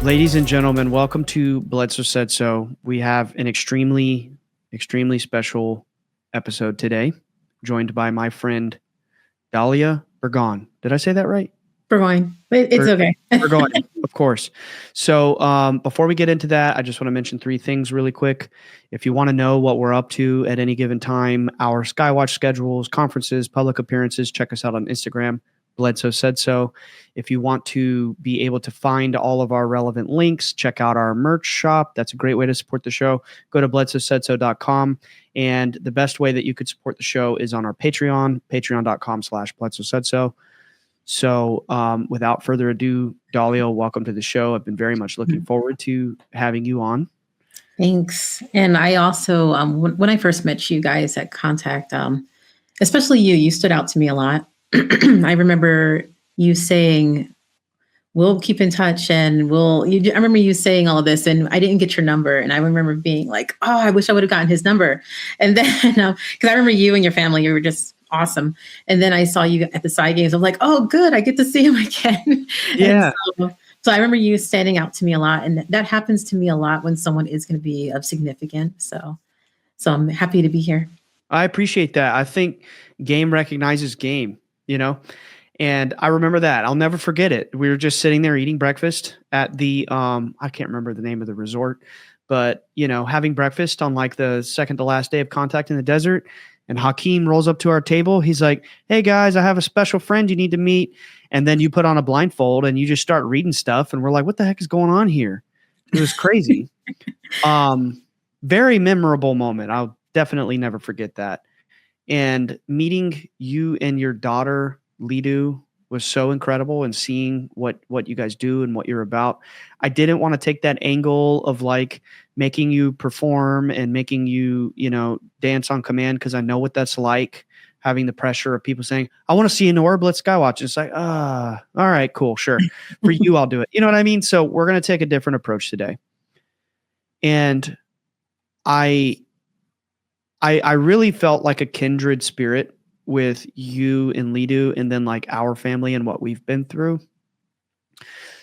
Ladies and gentlemen, welcome to Bledsoe Said So. We have an extremely special episode today, joined by my friend Dalia Burgoin. Did I say that right? Burgoin. It's okay. Burgoin, of course. So before we get into that, I just want to mention three things really quick. If you want to know what we're up to at any given time, our Skywatch schedules, conferences, public appearances, check us out on Instagram. Bledsoe Said So. If you want to be able to find all of our relevant links, check out our merch shop. That's a great way to support the show. Go to bledsoesaidso.com. And the best way that you could support the show is on our Patreon, patreon.com/bledsoesaidso. So without further ado, Dalia, welcome to the show. I've been very much looking forward to having you on. Thanks. And I also, when I first met you guys at Contact, especially you stood out to me a lot. I remember you saying, we'll keep in touch and I remember you saying all of this and I didn't get your number. And I remember being like, oh, I wish I would have gotten his number. And then, because I remember you and your family, you were just awesome. And then I saw you at the side games. I'm like, oh, good. I get to see him again. Yeah. So I remember you standing out to me a lot. And that happens to me a lot when someone is going to be of significance. So I'm happy to be here. I appreciate that. I think game recognizes game. And I remember that. I'll never forget it. We were just sitting there eating breakfast at the, I can't remember the name of the resort, but, having breakfast on like the second to last day of Contact in the Desert. And Hakeem rolls up to our table. He's like, hey guys, I have a special friend you need to meet. And then you put on a blindfold and you just start reading stuff. And we're like, what the heck is going on here? It was crazy. Very memorable moment. I'll definitely never forget that. And meeting you and your daughter, Lidu, was so incredible, and seeing what you guys do and what you're about. I didn't want to take that angle of like making you perform and making you, dance on command, because I know what that's like, having the pressure of people saying, I want to see an orb, let's Skywatch. It's like, all right, cool, sure. For you, I'll do it. You know what I mean? So we're going to take a different approach today. And I really felt like a kindred spirit with you and Lidu, and then like our family and what we've been through.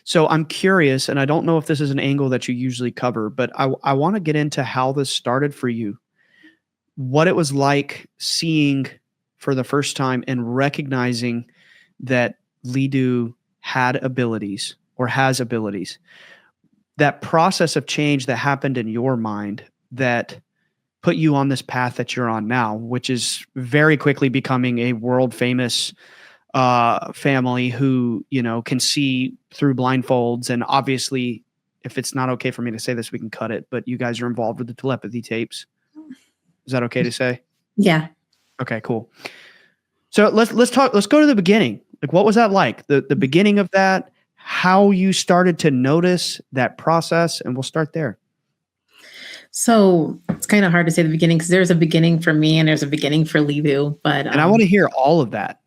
So I'm curious, and I don't know if this is an angle that you usually cover, but I want to get into how this started for you, what it was like seeing for the first time and recognizing that Lidu had abilities or has abilities, that process of change that happened in your mind that put you on this path that you're on now, which is very quickly becoming a world famous family who, can see through blindfolds. And obviously, if it's not okay for me to say this, we can cut it, but you guys are involved with the Telepathy Tapes. Is that okay to say? Yeah. Okay, cool. So let's go to the beginning. Like, what was that like? The beginning of that, how you started to notice that process, and we'll start there. So it's kind of hard to say the beginning, because there's a beginning for me and there's a beginning for Lidu. But and I want to hear all of that.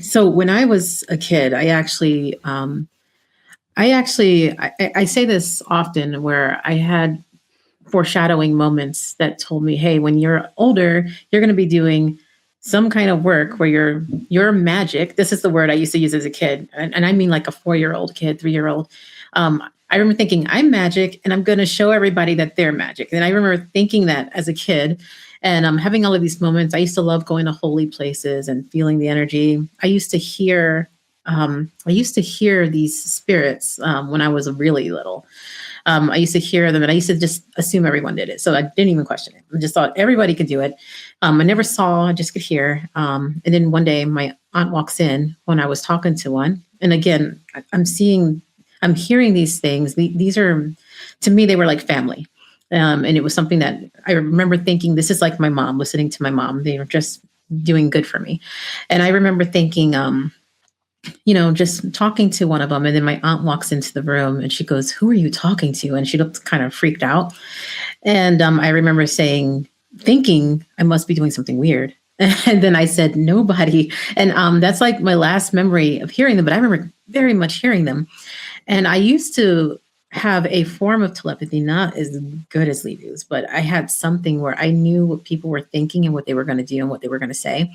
So when I was a kid, I say this often, where I had foreshadowing moments that told me, hey, when you're older, you're going to be doing some kind of work where your magic. This is the word I used to use as a kid, and I mean like a 4-year-old kid, 3-year-old. I remember thinking, I'm magic, and I'm going to show everybody that they're magic. And I remember thinking that as a kid, and having all of these moments. I used to love going to holy places and feeling the energy. I used to hear these spirits when I was really little. I used to hear them, and I used to just assume everyone did it. So I didn't even question it. I just thought everybody could do it. I never saw, I just could hear. And then one day my aunt walks in when I was talking to one. And again, I'm hearing these things. These are, to me, they were like family. And it was something that I remember thinking, this is like my mom, listening to my mom. They were just doing good for me. And I remember thinking, just talking to one of them. And then my aunt walks into the room and she goes, who are you talking to? And she looked kind of freaked out. And I remember thinking I must be doing something weird. And then I said, nobody. And that's like my last memory of hearing them, but I remember very much hearing them. And I used to have a form of telepathy, not as good as Lidu's, but I had something where I knew what people were thinking and what they were going to do and what they were going to say.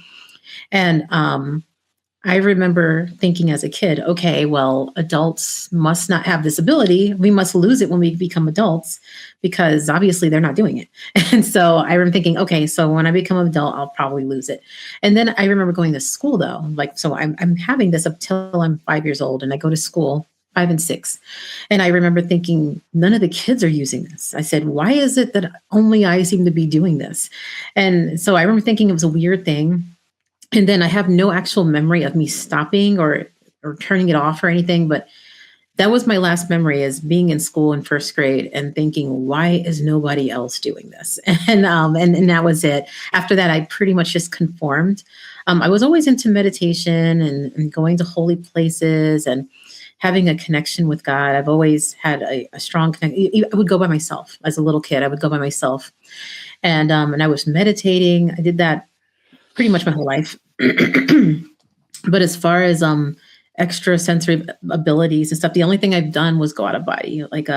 And I remember thinking as a kid, okay, well, adults must not have this ability. We must lose it when we become adults because obviously they're not doing it. And so I remember thinking, okay, so when I become an adult, I'll probably lose it. And then I remember going to school though. Like, so I'm having this up till I'm 5 years old and I go to school, 5 and 6. And I remember thinking, none of the kids are using this. I said, why is it that only I seem to be doing this? And so I remember thinking it was a weird thing. And then I have no actual memory of me stopping or turning it off or anything, but that was my last memory is being in school in first grade and thinking, why is nobody else doing this? And that was it. After that, I pretty much just conformed. I was always into meditation and going to holy places and having a connection with God. I've always had a strong connection. I would go by myself as a little kid. I would go by myself, and I was meditating. I did that pretty much my whole life. But as far as extra sensory abilities and stuff, the only thing I've done was go out of body, like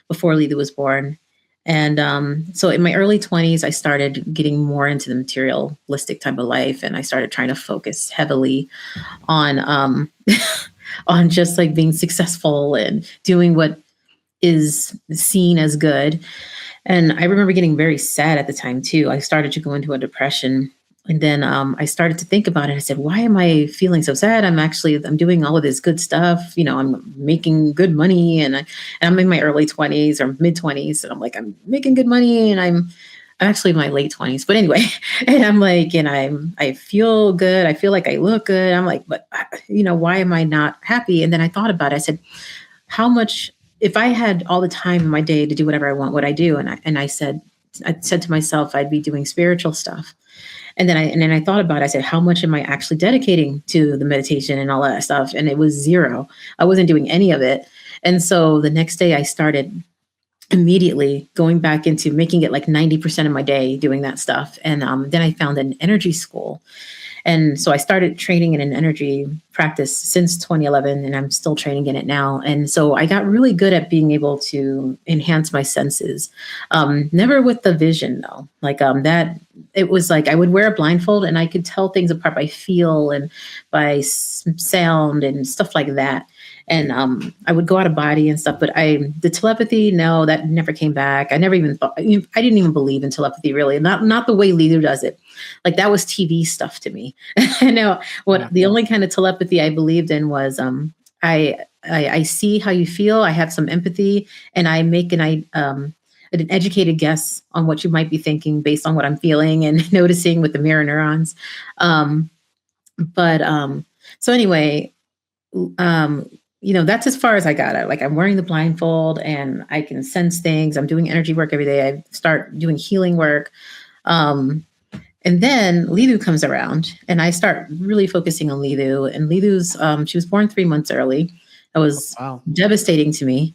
before Lidu was born. And so in my early 20s, I started getting more into the materialistic type of life, and I started trying to focus heavily on on just like being successful and doing what is seen as good. And I remember getting very sad at the time too. I started to go into a depression. And then I started to think about it. I said, why am I feeling so sad? I'm doing all of this good stuff. You know, I'm making good money and I'm in my early 20s or mid 20s. And I'm like, I'm making good money and I'm actually in my late 20s. But anyway, and I'm like, and I feel good. I feel like I look good. I'm like, but you know, why am I not happy? And then I thought about it. I said, how much, if I had all the time in my day to do whatever I want, what I do? And I said to myself, I'd be doing spiritual stuff. And then I thought about it. I said, how much am I actually dedicating to the meditation and all that stuff? And it was zero. I wasn't doing any of it. And so the next day I started immediately going back into making it like 90% of my day doing that stuff. And then I found an energy school. And so I started training in an energy practice since 2011, and I'm still training in it now. And so I got really good at being able to enhance my senses. Never with the vision though. Like that, it was like I would wear a blindfold and I could tell things apart by feel and by sound and stuff like that. And I would go out of body and stuff, but the telepathy, no, that never came back. I never even thought, I didn't even believe in telepathy really, not the way Lidu does it. Like that was TV stuff to me. I know the only kind of telepathy I believed in was I see how you feel. I have some empathy, and I make an educated guess on what you might be thinking based on what I'm feeling and noticing with the mirror neurons. So anyway, you know, that's as far as I got it. Like I'm wearing the blindfold and I can sense things. I'm doing energy work every day. I start doing healing work. And then Lidu comes around and I start really focusing on Lidu. And Lidu's, she was born 3 months early. It was devastating to me.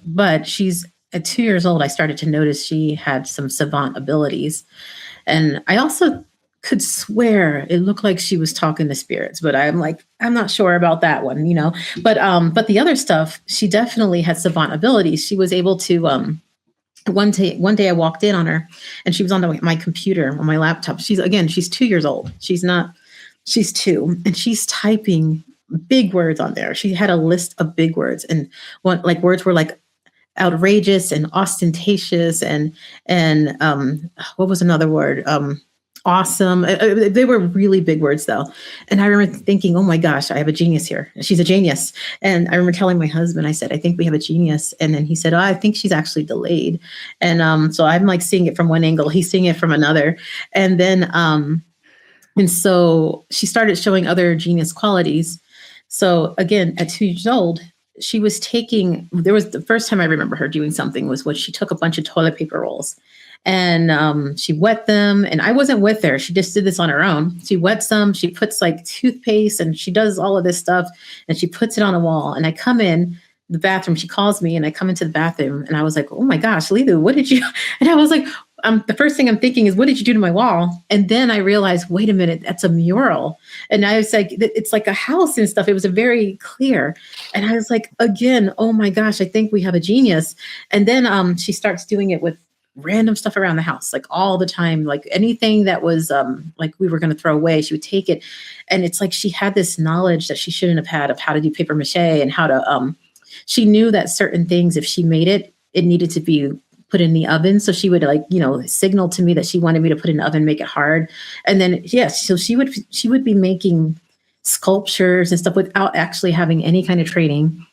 But she's at 2 years old, I started to notice she had some savant abilities. And I also could swear it looked like she was talking to spirits, but I'm like, I'm not sure about that one, you know. But the other stuff, she definitely had savant abilities. She was able to one day I walked in on her and she was on my computer, on my laptop. She's 2 years old. She's 2 and she's typing big words on there. She had a list of big words, and words were like outrageous and ostentatious and what was another word? Awesome. They were really big words though. And I remember thinking, oh my gosh, I have a genius here. She's a genius. And I remember telling my husband, I said, I think we have a genius. And then he said, I think she's actually delayed. And so I'm like seeing it from one angle. He's seeing it from another. And then, and so she started showing other genius qualities. So again, at 2 years old, she was the first time I remember her doing something was when she took a bunch of toilet paper rolls and she wet them, and I wasn't with her. She just did this on her own. She wets them, she puts like toothpaste and she does all of this stuff and she puts it on a wall. And I come in the bathroom, she calls me and I come into the bathroom and I was like, oh my gosh, Lidu, what did you, and I was like, the first thing I'm thinking is, what did you do to my wall? And then I realized, wait a minute, that's a mural. And I was like, it's like a house and stuff. It was very clear. And I was like, again, oh my gosh, I think we have a genius. And then she starts doing it with random stuff around the house, like all the time, like anything that was like we were going to throw away, she would take it. And it's like she had this knowledge that she shouldn't have had of how to do paper mache and how to she knew that certain things, if she made it, it needed to be put in the oven. So she would like, signal to me that she wanted me to put it in the oven, make it hard. And then, yes, so she would be making sculptures and stuff without actually having any kind of training.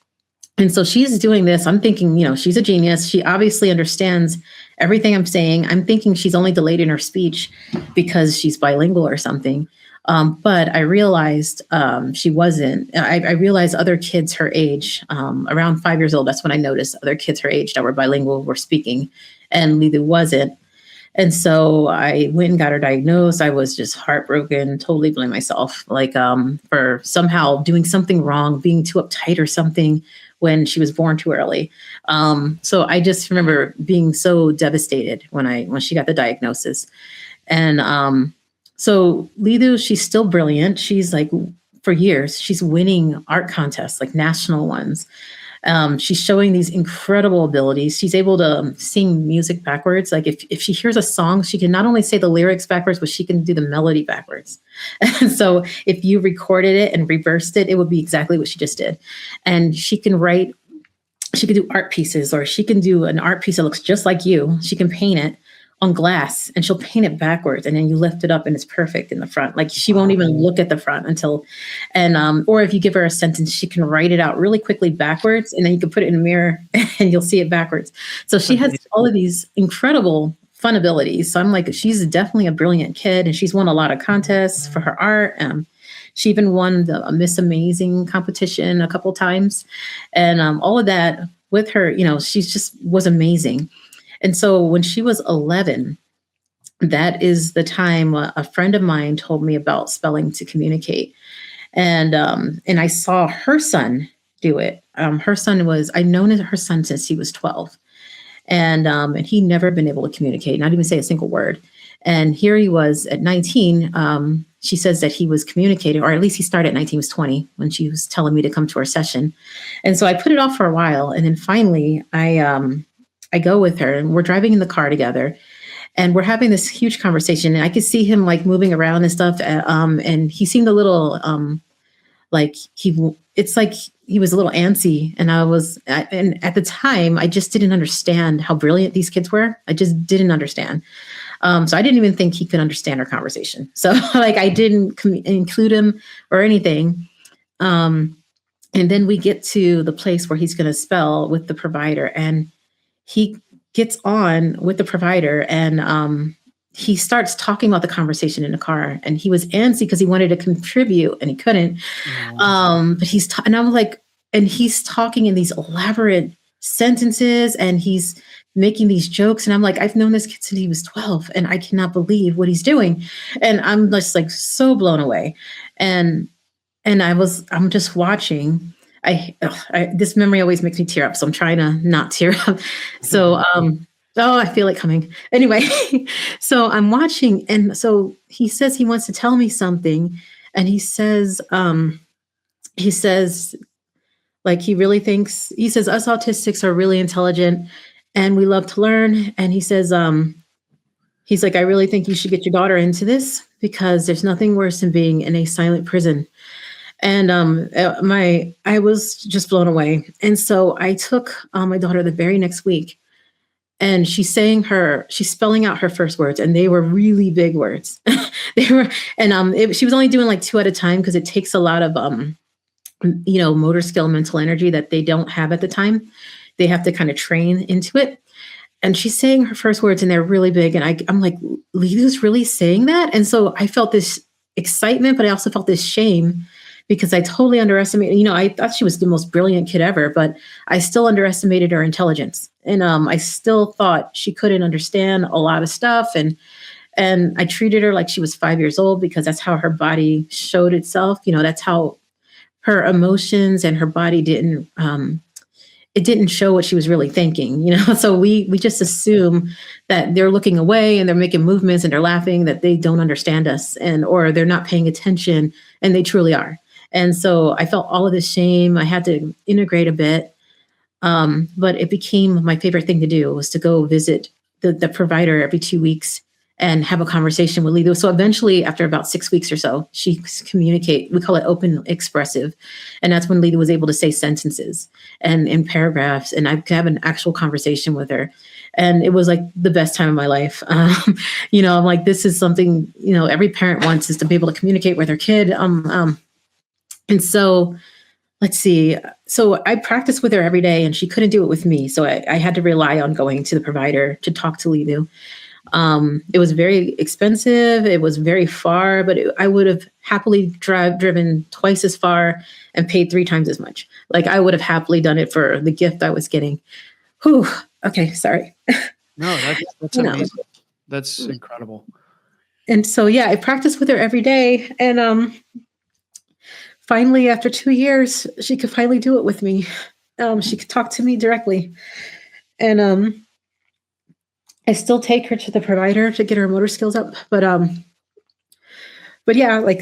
And so she's doing this. I'm thinking, she's a genius. She obviously understands everything I'm saying. I'm thinking she's only delayed in her speech because she's bilingual or something. But I realized she wasn't. I realized other kids her age, around 5 years old, that's when I noticed other kids her age that were bilingual were speaking, and Lidu wasn't. And so I went and got her diagnosed. I was just heartbroken, totally blame myself, like for somehow doing something wrong, being too uptight or something when she was born too early. So I just remember being so devastated when she got the diagnosis. And so Lidu, she's still brilliant. She's like, for years, she's winning art contests, like national ones. She's showing these incredible abilities. She's able to sing music backwards. Like if she hears a song, she can not only say the lyrics backwards, but she can do the melody backwards. And so if you recorded it and reversed it, it would be exactly what she just did. And she can write, she can do art pieces, or she can do an art piece that looks just like you. She can paint it on glass, and she'll paint it backwards, and then you lift it up and it's perfect in the front. Like she won't even look at the front until, or if you give her a sentence, she can write it out really quickly backwards, and then you can put it in a mirror and you'll see it backwards. So she has all of these incredible fun abilities. So I'm like, she's definitely a brilliant kid, and she's won a lot of contests for her art. She even won the Miss Amazing competition a couple times, and all of that with her, she's just was amazing. And so when she was 11, that is the time a friend of mine told me about spelling to communicate. And I saw her son do it. Her son I'd known her son since he was 12. And he'd never been able to communicate, not even say a single word. And here he was at 19. She says that he was communicating, or at least he started at 19, he was 20 when she was telling me to come to her session. And so I put it off for a while. And then finally I go with her, and we're driving in the car together, and we're having this huge conversation, and I could see him like moving around and stuff. And he seemed a little, it's like he was a little antsy, and and at the time I just didn't understand how brilliant these kids were. I just didn't understand. So I didn't even think he could understand our conversation. So like I didn't include him or anything. And then we get to the place where he's going to spell with the provider, and he gets on with the provider, and he starts talking about the conversation in the car, and he was antsy because he wanted to contribute and he couldn't. But and I'm like, and he's talking in these elaborate sentences, and he's making these jokes. And I'm like, I've known this kid since he was 12, and I cannot believe what he's doing. And I'm just like so blown away. And I'm just watching. This memory always makes me tear up, so I'm trying to not tear up. So, I feel it coming. Anyway, so I'm watching, and so he says he wants to tell me something, and he says, like he really thinks, he says us autistics are really intelligent, and we love to learn. And he says, he's like, I really think you should get your daughter into this, because there's nothing worse than being in a silent prison. And I was just blown away. And so I took my daughter the very next week, and she's spelling out her first words, and they were really big words. She was only doing like 2 at a time, because it takes a lot of motor skill, mental energy that they don't have at the time. They have to kind of train into it. And she's saying her first words, and they're really big. And I'm like, Lidu's really saying that? And so I felt this excitement, but I also felt this shame, because I totally underestimated, I thought she was the most brilliant kid ever, but I still underestimated her intelligence. And I still thought she couldn't understand a lot of stuff. And I treated her like she was 5 years old, because that's how her body showed itself. That's how her emotions and her body didn't show what she was really thinking, So we just assume that they're looking away and they're making movements and they're laughing, that they don't understand us, or they're not paying attention, and they truly are. And so I felt all of this shame. I had to integrate a bit. But it became my favorite thing to do, was to go visit the provider every 2 weeks and have a conversation with Lidu. So eventually, after about 6 weeks or so, she communicate. We call it open expressive, and that's when Lidu was able to say sentences and in paragraphs, and I could have an actual conversation with her. And it was like the best time of my life. I'm like, this is something every parent wants, is to be able to communicate with their kid. And so let's see. So I practiced with her every day, and she couldn't do it with me. So I had to rely on going to the provider to talk to Lidu. It was very expensive. It was very far, but I would have happily driven twice as far and paid 3 times as much. Like, I would have happily done it for the gift I was getting. Whew. Okay. Sorry. No, that's amazing. That's incredible. And so, yeah, I practiced with her every day. And, finally, after 2 years, she could finally do it with me. She could talk to me directly. And, I still take her to the provider to get her motor skills up, but yeah, like,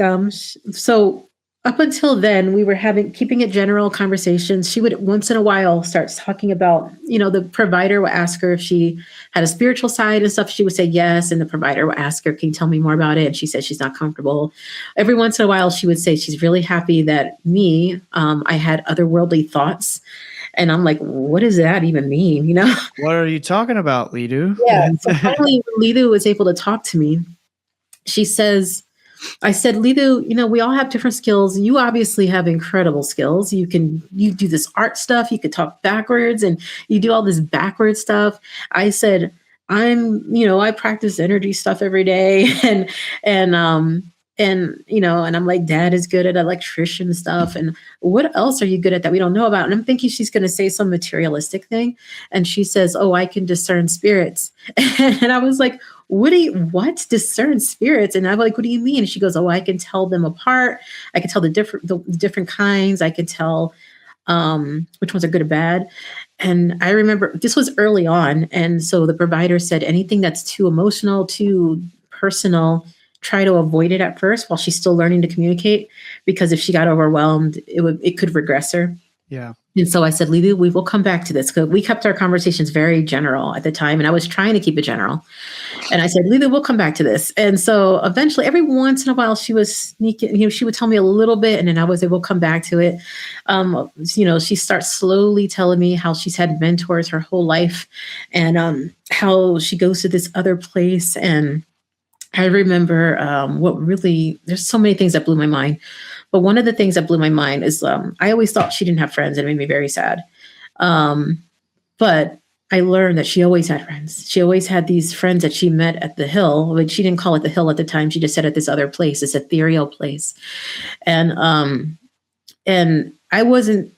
so up until then, we were keeping it general conversations. She would once in a while start talking about, the provider would ask her if she had a spiritual side and stuff. She would say yes, and the provider would ask her, "Can you tell me more about it?" And she said she's not comfortable. Every once in a while, she would say she's really happy that I had otherworldly thoughts. And I'm like, what does that even mean? What are you talking about, Lidu? Yeah. So finally, when Lidu was able to talk to me, I said, Lidu, we all have different skills. You obviously have incredible skills. You do this art stuff. You could talk backwards, and you do all this backward stuff. I said, I practice energy stuff every day. And I'm like, Dad is good at electrician stuff. And what else are you good at that we don't know about? And I'm thinking she's going to say some materialistic thing. And she says, "Oh, I can discern spirits." And I was like, what? Discern spirits? And I'm like, what do you mean? And she goes, "Oh, I can tell them apart. I can tell the different kinds. I can tell which ones are good or bad." And I remember this was early on. And so the provider said, anything that's too emotional, too personal, try to avoid it at first while she's still learning to communicate, because if she got overwhelmed, it could regress her. Yeah. And so I said, Lidu, we will come back to this, because we kept our conversations very general at the time, and I was trying to keep it general. And I said, Lidu, we'll come back to this. And so eventually, every once in a while, she was sneaking, she would tell me a little bit, and then I was able to come back to it. She starts slowly telling me how she's had mentors her whole life, and how she goes to this other place. And I remember there's so many things that blew my mind. But one of the things that blew my mind is I always thought she didn't have friends, and it made me very sad. But I learned that she always had friends. She always had these friends that she met at the hill. But she didn't call it the hill at the time. She just said at this other place, this ethereal place. And I wasn't,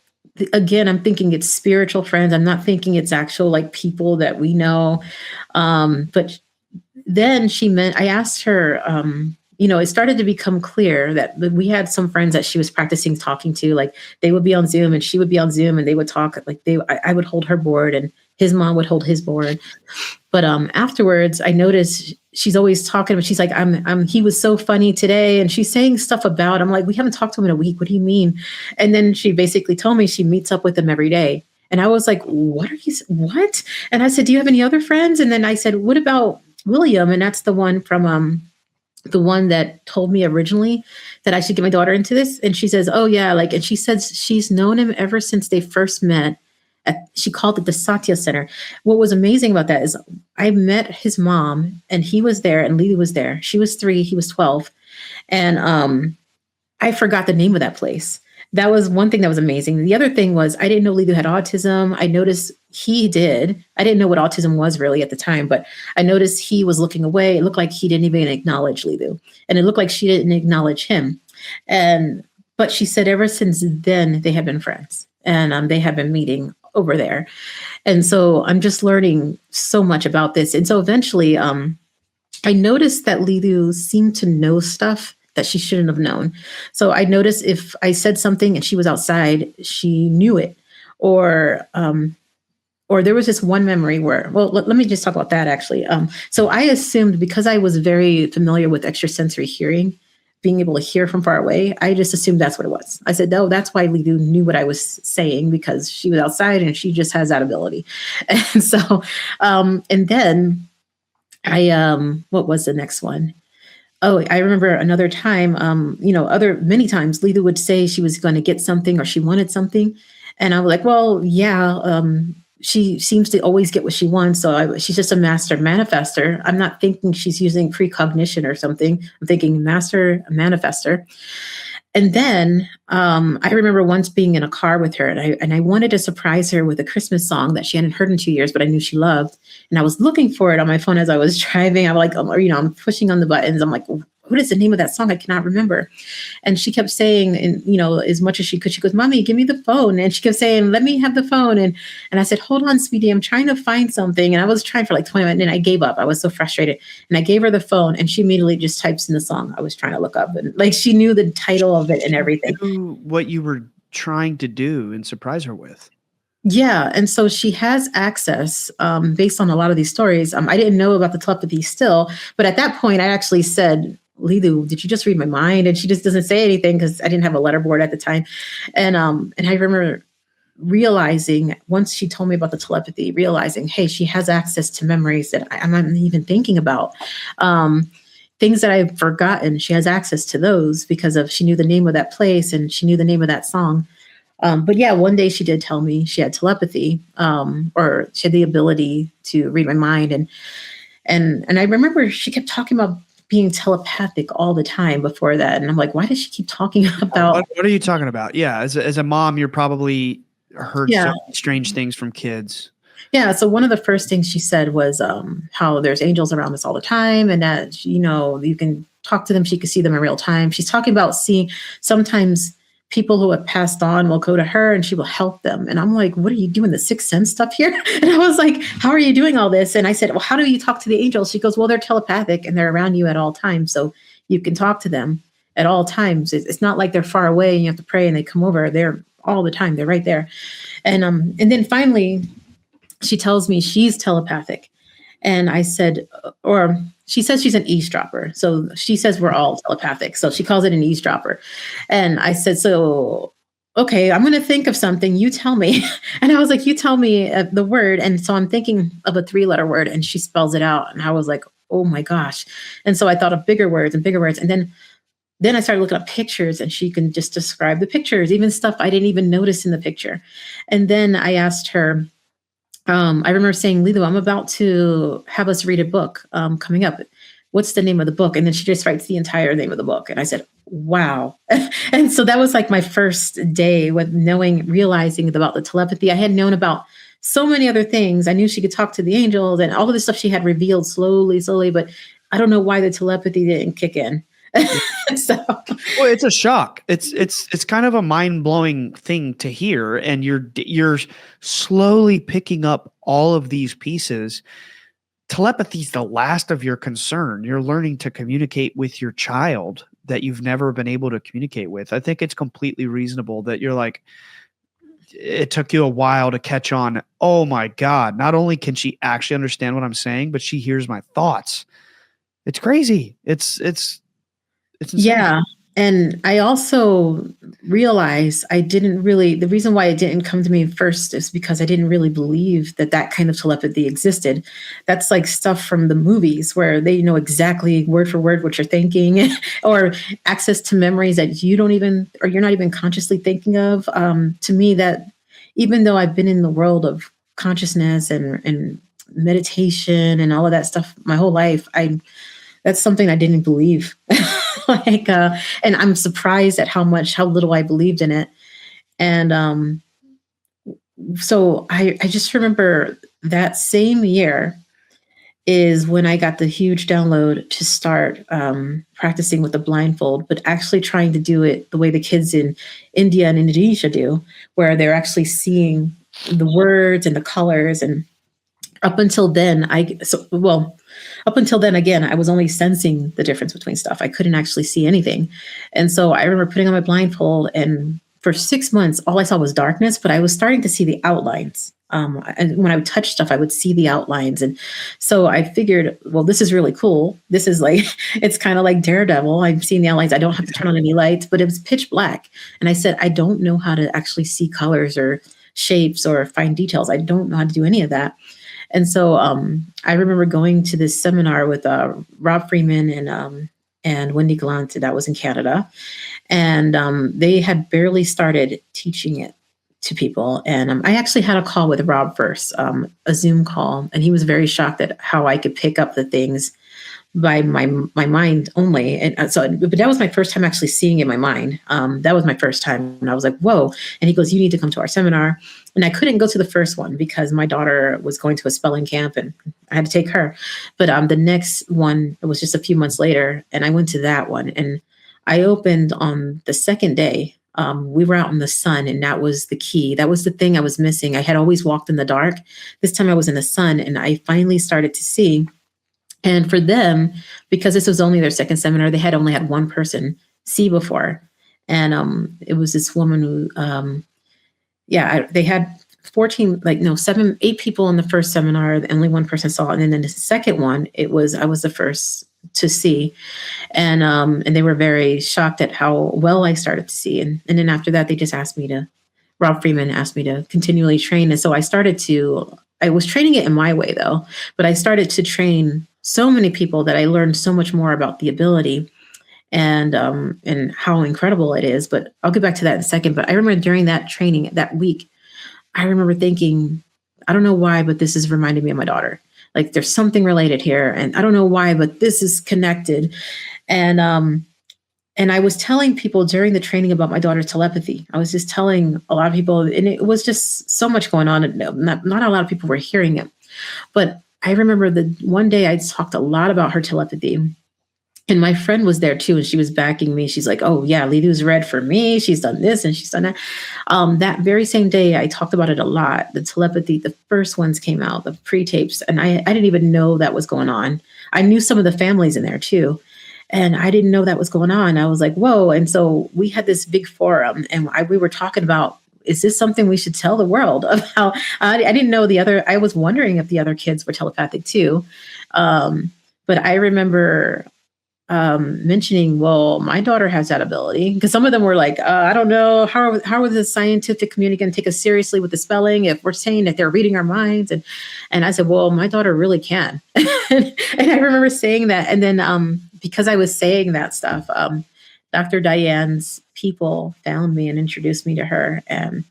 again, I'm thinking it's spiritual friends. I'm not thinking it's actual like people that we know. But then I asked her, it started to become clear that we had some friends that she was practicing talking to, like they would be on Zoom and she would be on Zoom, and they would talk, like I would hold her board and his mom would hold his board. But afterwards I noticed she's always talking, but she's like, he was so funny today. And she's saying stuff about, I'm like, we haven't talked to him in a week. What do you mean? And then she basically told me she meets up with him every day. And I was like, what? And I said, do you have any other friends? And then I said, what about William? And that's the one from the one that told me originally that I should get my daughter into this. And she says, oh yeah, and she says she's known him ever since they first met. She called it the Satya Center. What was amazing about that is I met his mom, and he was there, and Lidu was there. She was 3, he was 12. And I forgot the name of that place. That was one thing that was amazing. The other thing was I didn't know Lidu had autism. I noticed he did. I didn't know what autism was really at the time, but I noticed he was looking away. It looked like he didn't even acknowledge Lidu, and it looked like she didn't acknowledge him. But she said ever since then they have been friends, and they have been meeting over there. And so I'm just learning so much about this. And so eventually I noticed that Lidu seemed to know stuff that she shouldn't have known. So I noticed if I said something and she was outside, she knew it. Or there was this one memory where, let me just talk about that actually. So I assumed, because I was very familiar with extrasensory hearing, being able to hear from far away, I just assumed that's what it was. I said, no, that's why Lidu knew what I was saying, because she was outside and she just has that ability. And so, and then what was the next one? Oh, I remember another time, many times Lita would say she was going to get something or she wanted something. And I was like, well, yeah, she seems to always get what she wants. So she's just a master manifester. I'm not thinking she's using precognition or something. I'm thinking master manifester. And then I remember once being in a car with her, and I wanted to surprise her with a Christmas song that she hadn't heard in 2 years, but I knew she loved. And I was looking for it on my phone as I was driving. I'm like, I'm pushing on the buttons. I'm like, what is the name of that song? I cannot remember. And she kept saying, and as much as she could, she goes, Mommy, give me the phone. And she kept saying, let me have the phone. And I said, hold on, sweetie, I'm trying to find something. And I was trying for like 20 minutes and I gave up. I was so frustrated. And I gave her the phone and she immediately just types in the song I was trying to look up. And like, she knew the title of it and everything. What you were trying to do and surprise her with. Yeah. And so she has access based on a lot of these stories. I didn't know about the telepathy still, but at that point I actually said, Lidu, did you just read my mind? And she just doesn't say anything because I didn't have a letterboard at the time. And I remember realizing once she told me about the telepathy, realizing, hey, she has access to memories that I'm not even thinking about. Things that I've forgotten, she has access to those because she knew the name of that place and she knew the name of that song. But yeah, one day she did tell me she had telepathy, or she had the ability to read my mind. And I remember she kept talking about being telepathic all the time before that. And I'm like, why does she keep talking about? What are you talking about? Yeah. As a mom, you're probably heard so strange things from kids. Yeah. So one of the first things she said was how there's angels around us all the time and that, you can talk to them. She could see them in real time. She's talking about seeing sometimes people who have passed on will go to her and she will help them. And I'm like, what are you doing? The sixth sense stuff here? And I was like, how are you doing all this? And I said, well, how do you talk to the angels? She goes, well, they're telepathic and they're around you at all times. So you can talk to them at all times. It's not like they're far away and you have to pray and they come over. They're all the time. They're right there. And then finally she tells me she's telepathic. And I said, or she says she's an eavesdropper. So she says we're all telepathic. So she calls it an eavesdropper. And I said, so, okay, I'm going to think of something. You tell me. And I was like, you tell me the word. And so I'm thinking of a 3-letter word and she spells it out. And I was like, oh my gosh. And so I thought of bigger words and bigger words. And then I started looking up pictures and she can just describe the pictures, even stuff I didn't even notice in the picture. And then I asked her, I remember saying, Lidu, I'm about to have us read a book coming up. What's the name of the book? And then she just writes the entire name of the book. And I said, wow. And so that was like my first day with realizing about the telepathy. I had known about so many other things. I knew she could talk to the angels and all of the stuff she had revealed slowly, but I don't know why the telepathy didn't kick in. Well, it's a shock. It's kind of a mind-blowing thing to hear, and you're slowly picking up all of these pieces. Telepathy is the last of your concern. You're learning to communicate with your child that you've never been able to communicate with. I think it's completely reasonable that you're like, it took you a while to catch on. Oh my God, not only can she actually understand what I'm saying, but she hears my thoughts. It's crazy. It's insane. Yeah. And I also realized the reason why it didn't come to me first is because I didn't really believe that kind of telepathy existed. That's like stuff from the movies where they know exactly word for word what you're thinking or access to memories that you're not even consciously thinking of. To me, that even though I've been in the world of consciousness and meditation and all of that stuff my whole life, that's something I didn't believe. And I'm surprised at how little I believed in it. And so I just remember that same year is when I got the huge download to start practicing with the blindfold, but actually trying to do it the way the kids in India and Indonesia do, where they're actually seeing the words and the colors. And up until then, again, I was only sensing the difference between stuff. I couldn't actually see anything. And so I remember putting on my blindfold, and for 6 months, all I saw was darkness, but I was starting to see the outlines And when I would touch stuff, I would see the outlines. And so I figured, well, this is really cool. This is like, it's kind of like Daredevil. I'm seeing the outlines. I don't have to turn on any lights, but it was pitch black. And I said, I don't know how to actually see colors or shapes or fine details. I don't know how to do any of that. And so I remember going to this seminar with Rob Freeman and Wendy Glunt, that was in Canada. And they had barely started teaching it to people. And I actually had a call with Rob first, a Zoom call, and he was very shocked at how I could pick up the things by my mind only. And so, but that was my first time actually seeing it in my mind. That was my first time, and I was like, whoa. And he goes, you need to come to our seminar. And I couldn't go to the first one because my daughter was going to a spelling camp and I had to take her. But the next one, it was just a few months later, and I went to that one. And I opened on the second day. We were out in the sun, and that was the key. That was the thing I was missing. I had always walked in the dark. This time I was in the sun, and I finally started to see. And for them, because this was only their second seminar, they had only had one person see before. And it was this woman who, they had 8 people in the first seminar. Only one person saw it. And then in the second one, I was the first to see. And they were very shocked at how well I started to see. And then after that, they just Rob Freeman asked me to continually train. And so I was training it in my way though, but I started to train so many people that I learned so much more about the ability and how incredible it is. But I'll get back to that in a second. But I remember during that training that week, I remember thinking, I don't know why, but this is reminding me of my daughter. Like there's something related here. And I don't know why, but this is connected. And I was telling people during the training about my daughter's telepathy. I was just telling a lot of people, and it was just so much going on. And not a lot of people were hearing it. But I remember that one day I talked a lot about her telepathy. And my friend was there too, and she was backing me. She's like, oh yeah, Lidu's read for me. She's done this and she's done that. That very same day, I talked about it a lot. The telepathy, the first ones came out, the pre-tapes, and I didn't even know that was going on. I knew some of the families in there too, and I didn't know that was going on. I was like, whoa. And so we had this big forum, and we were talking about, is this something we should tell the world about? I didn't know I was wondering if the other kids were telepathic too. But I remember mentioning, well, my daughter has that ability, because some of them were like, I don't know, how are the scientific community going to take us seriously with the spelling if we're saying that they're reading our minds? And I said, well, my daughter really can. And I remember saying that. And then because I was saying that stuff, Dr. Diane's people found me and introduced me to her. And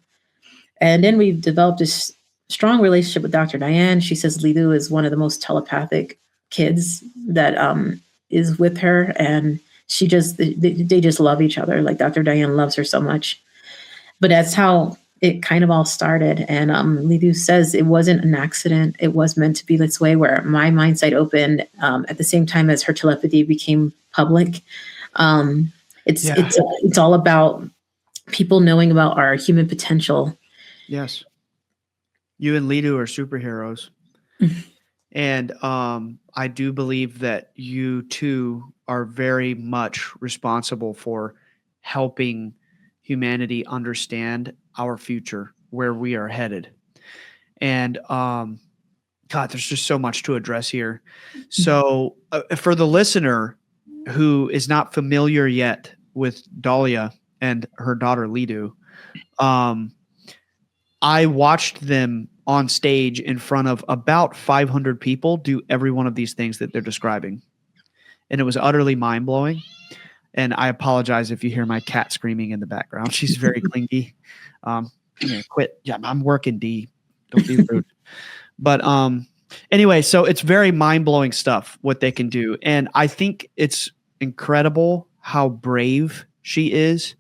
then we've developed this strong relationship with Dr. Diane. She says Lidu is one of the most telepathic kids that is with her, and they just love each other. Like Dr. Diane loves her so much. But that's how it kind of all started. And Lidu says it wasn't an accident. It was meant to be this way, where my mindsight opened at the same time as her telepathy became public. It's all about people knowing about our human potential. Yes. You and Lidu are superheroes. And I do believe that you two are very much responsible for helping humanity understand our future, where we are headed. And God, there's just so much to address here. So for the listener who is not familiar yet with Dalia and her daughter Lidu, I watched them on stage in front of about 500 people do every one of these things that they're describing. And it was utterly mind-blowing. And I apologize if you hear my cat screaming in the background. She's very clingy. Quit. Yeah, I'm working, D. Don't be rude. But anyway, so it's very mind-blowing stuff, what they can do. And I think it's incredible how brave she is.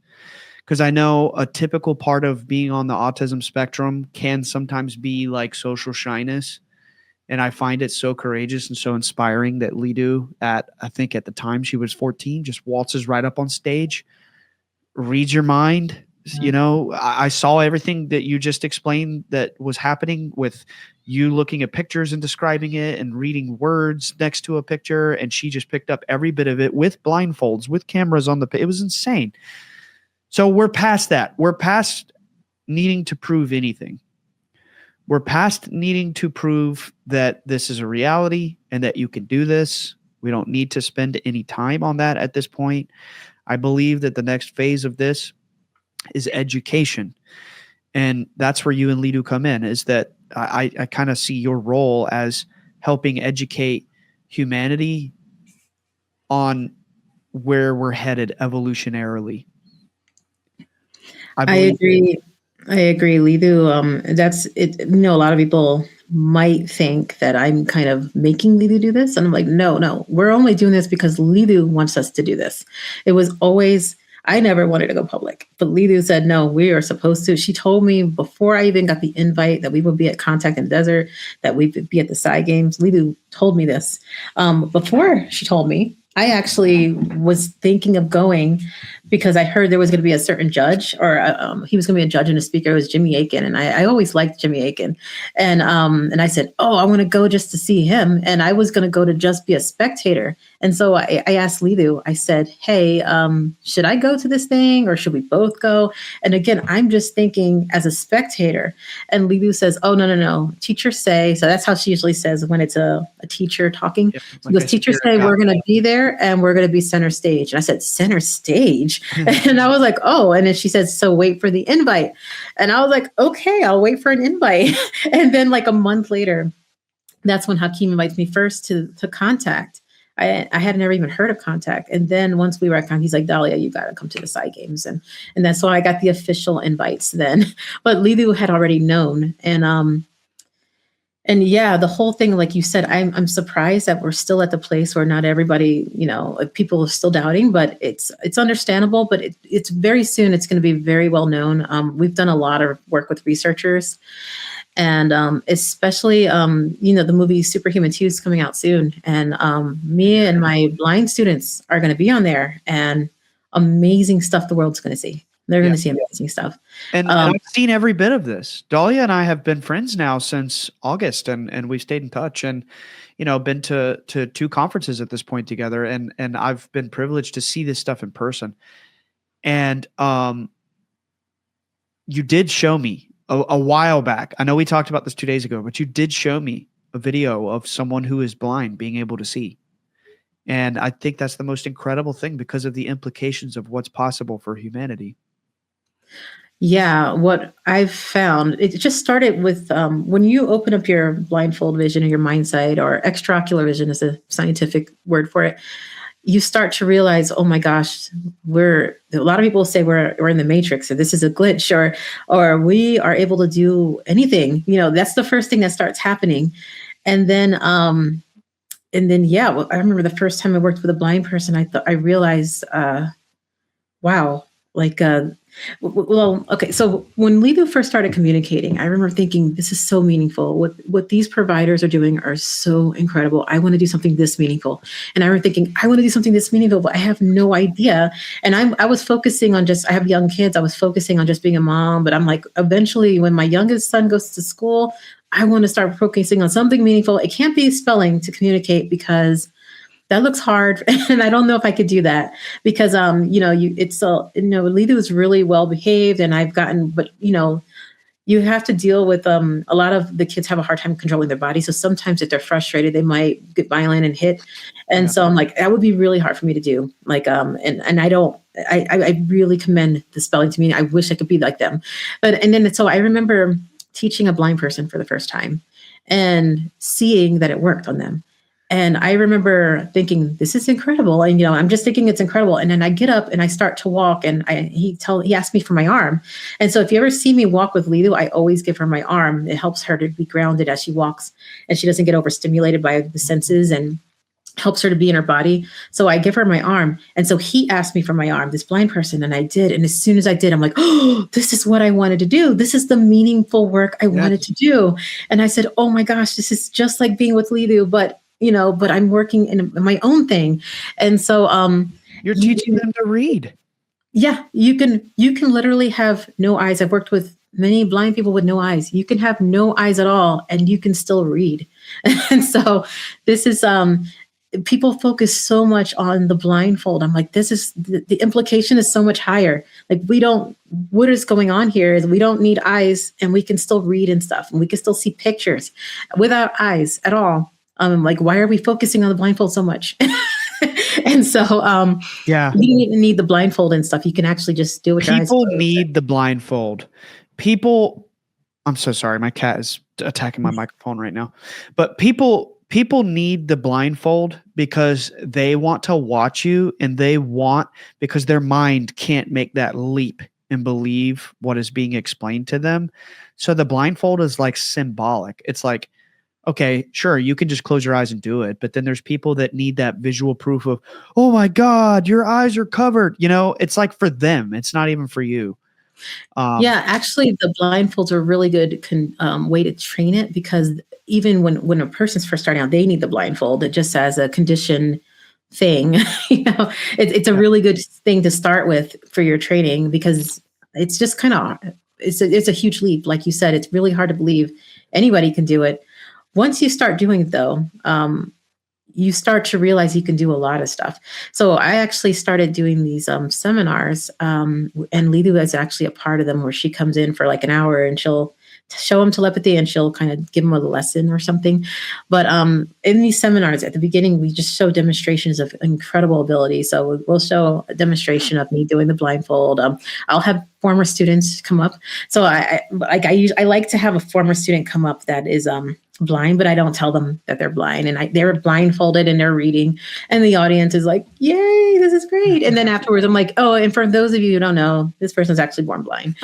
Because I know a typical part of being on the autism spectrum can sometimes be like social shyness. And I find it so courageous and so inspiring that Lidu, I think at the time she was 14, just waltzes right up on stage, reads your mind. You know, I saw everything that you just explained that was happening with you looking at pictures and describing it and reading words next to a picture. And she just picked up every bit of it with blindfolds, with cameras on it was insane. So we're past that. We're past needing to prove anything. we're past needing to prove that this is a reality and that you can do this. We don't need to spend any time on that at this point. I believe that the next phase of this is education. And that's where you and Lidu come in, is that I kind of see your role as helping educate humanity on where we're headed evolutionarily. I agree. I agree, Lidu. That's it. You know, a lot of people might think that I'm kind of making Lidu do this, and I'm like, no, we're only doing this because Lidu wants us to do this. It was always, I never wanted to go public, but Lidu said, no, we are supposed to. She told me before I even got the invite that we would be at Contact in the Desert, that we would be at the Psy Games. Lidu told me this. Before she told me, I actually was thinking of going because I heard there was going to be a certain judge, or he was going to be a judge and a speaker. It was Jimmy Akin, and I always liked Jimmy Akin, and I said, oh, I want to go just to see him, and I was going to go to just be a spectator. And so I asked Lidu, I said, hey, should I go to this thing, or should we both go? And again, I'm just thinking as a spectator. And Lidu says, oh, no, teachers say, so that's how she usually says when it's a teacher talking. Yep, like because teachers say we're going to be there and we're going to be center stage. And I said, center stage? And I was like, oh, and then she said, so wait for the invite. And I was like, okay, I'll wait for an invite. And then like a month later, that's when Hakeem invites me first to Contact. I had never even heard of Contact. And then once we were at Contact, he's like, Dalia, you got to come to the Psy Games. And that's why I got the official invites then. But Lidu had already known. And yeah, the whole thing, like you said, I'm surprised that we're still at the place where not everybody, you know, people are still doubting, but it's understandable. But it's very soon, it's going to be very well known. We've done a lot of work with researchers, and especially, you know, the movie Superhuman 2 is coming out soon. And me and my blind students are going to be on there, and amazing stuff the world's going to see. They're going to see amazing stuff. And I've seen every bit of this. Dalia and I have been friends now since August, and we've stayed in touch, and, you know, been to 2 conferences at this point together. And I've been privileged to see this stuff in person. And you did show me a while back. I know we talked about this 2 days ago, but you did show me a video of someone who is blind being able to see. And I think that's the most incredible thing because of the implications of what's possible for humanity. Yeah, what I've found, it just started with when you open up your blindfold vision or your Mindsight, or extraocular vision is a scientific word for it, you start to realize, oh my gosh, a lot of people say we're in the Matrix, or this is a glitch, or we are able to do anything. You know, that's the first thing that starts happening. And then yeah, well, I remember the first time I worked with a blind person, I realized, wow, like, well, okay. So when Lidu first started communicating, I remember thinking, this is so meaningful. What these providers are doing are so incredible. I want to do something this meaningful. And I remember thinking, I want to do something this meaningful, but I have no idea. And I was focusing on I have young kids. I was focusing on just being a mom, but I'm like, eventually when my youngest son goes to school, I want to start focusing on something meaningful. It can't be spelling to communicate because that looks hard. And I don't know if I could do that because, you know, Lidu is really well behaved, and but you know, you have to deal with, a lot of the kids have a hard time controlling their body. So sometimes if they're frustrated, they might get violent and hit. And so I'm like, that would be really hard for me to do. Like, and I really commend the spelling to me. I wish I could be like them. So I remember teaching a blind person for the first time and seeing that it worked on them. And I remember thinking, this is incredible. And, you know, I'm just thinking it's incredible. And then I get up and I start to walk, and he asked me for my arm. And so if you ever see me walk with Lidu, I always give her my arm. It helps her to be grounded as she walks, and she doesn't get overstimulated by the senses, and helps her to be in her body. So I give her my arm. And so he asked me for my arm, this blind person, and I did. And as soon as I did, I'm like, oh, this is what I wanted to do. This is the meaningful work I wanted to do. And I said, oh my gosh, this is just like being with Lidu, but I'm working in my own thing. And so you're teaching them to read. Yeah, you can literally have no eyes. I've worked with many blind people with no eyes. You can have no eyes at all, and you can still read. And so this is people focus so much on the blindfold. I'm like, this is the implication is so much higher. Like what is going on here is we don't need eyes and we can still read and stuff. And we can still see pictures without eyes at all. Like, why are we focusing on the blindfold so much? And so, Yeah, you don't even need the blindfold and stuff. You can actually just do it. people need the blindfold. I'm so sorry. My cat is attacking my microphone right now. But people need the blindfold because they want to watch you, and because their mind can't make that leap and believe what is being explained to them. So the blindfold is like symbolic. It's like, okay, sure, you can just close your eyes and do it. But then there's people that need that visual proof of, oh my God, your eyes are covered. It's like for them. It's not even for you. Yeah, actually, the blindfolds are a really good way to train it, because even when a person's first starting out, they need the blindfold. It just as a condition thing. It's a really good thing to start with for your training, because it's just kind of it's a huge leap. Like you said, it's really hard to believe anybody can do it. Once you start doing it, though, you start to realize you can do a lot of stuff. So I actually started doing these seminars, and Lidu is actually a part of them, where she comes in for like an hour and she'll show them telepathy and she'll kind of give them a lesson or something. But in these seminars at the beginning, we just show demonstrations of incredible ability. So we'll show a demonstration of me doing the blindfold. I'll have former students come up. So I like to have a former student come up that is blind, but I don't tell them that they're blind, and they're blindfolded and they're reading, and the audience is like, yay, this is great. And then afterwards I'm like, oh, and for those of you who don't know, this person's actually born blind,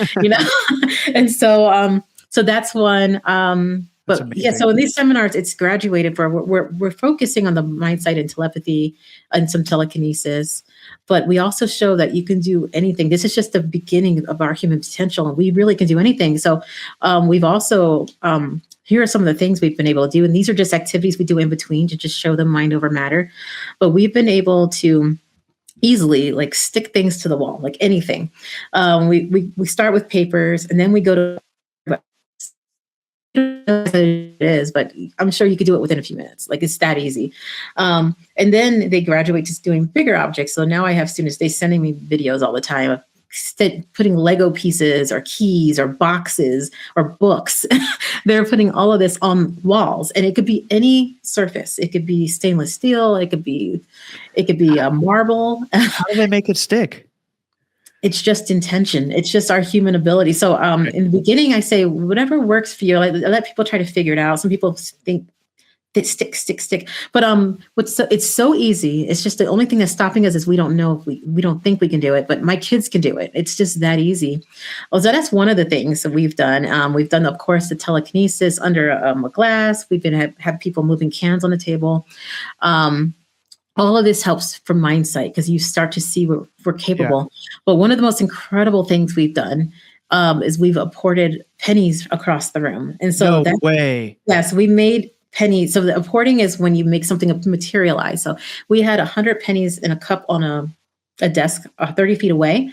And so that's one. But yeah, so in these seminars, it's graduated for, we're focusing on the Mindsight and telepathy and some telekinesis, but we also show that you can do anything. This is just the beginning of our human potential, and we really can do anything. So we've also, here are some of the things we've been able to do. And these are just activities we do in between to just show them mind over matter. But we've been able to easily like stick things to the wall, like anything. We start with papers, and then we go to it is, but I'm sure you could do it within a few minutes. Like, it's that easy. And then they graduate to doing bigger objects. So now I have students, they sending me videos all the time of putting Lego pieces or keys or boxes or books. They're putting all of this on walls, and it could be any surface. It could be stainless steel. It could be marble. How do they make it stick? It's just intention. It's just our human ability. So in the beginning, I say, whatever works for you. I let people try to figure it out. Some people think that stick. But it's so easy. It's just the only thing that's stopping us is we don't know if we don't think we can do it. But my kids can do it. It's just that easy. So that's one of the things that we've done. We've done, of course, the telekinesis under a glass. We've been have people moving cans on the table. All of this helps from Mindsight, because you start to see what we're capable. Yeah. But one of the most incredible things we've done is we've apported pennies across the room. And so no way. Yes, we made pennies. So the apporting is when you make something materialize. So we had 100 pennies in a cup on a desk 30 feet away.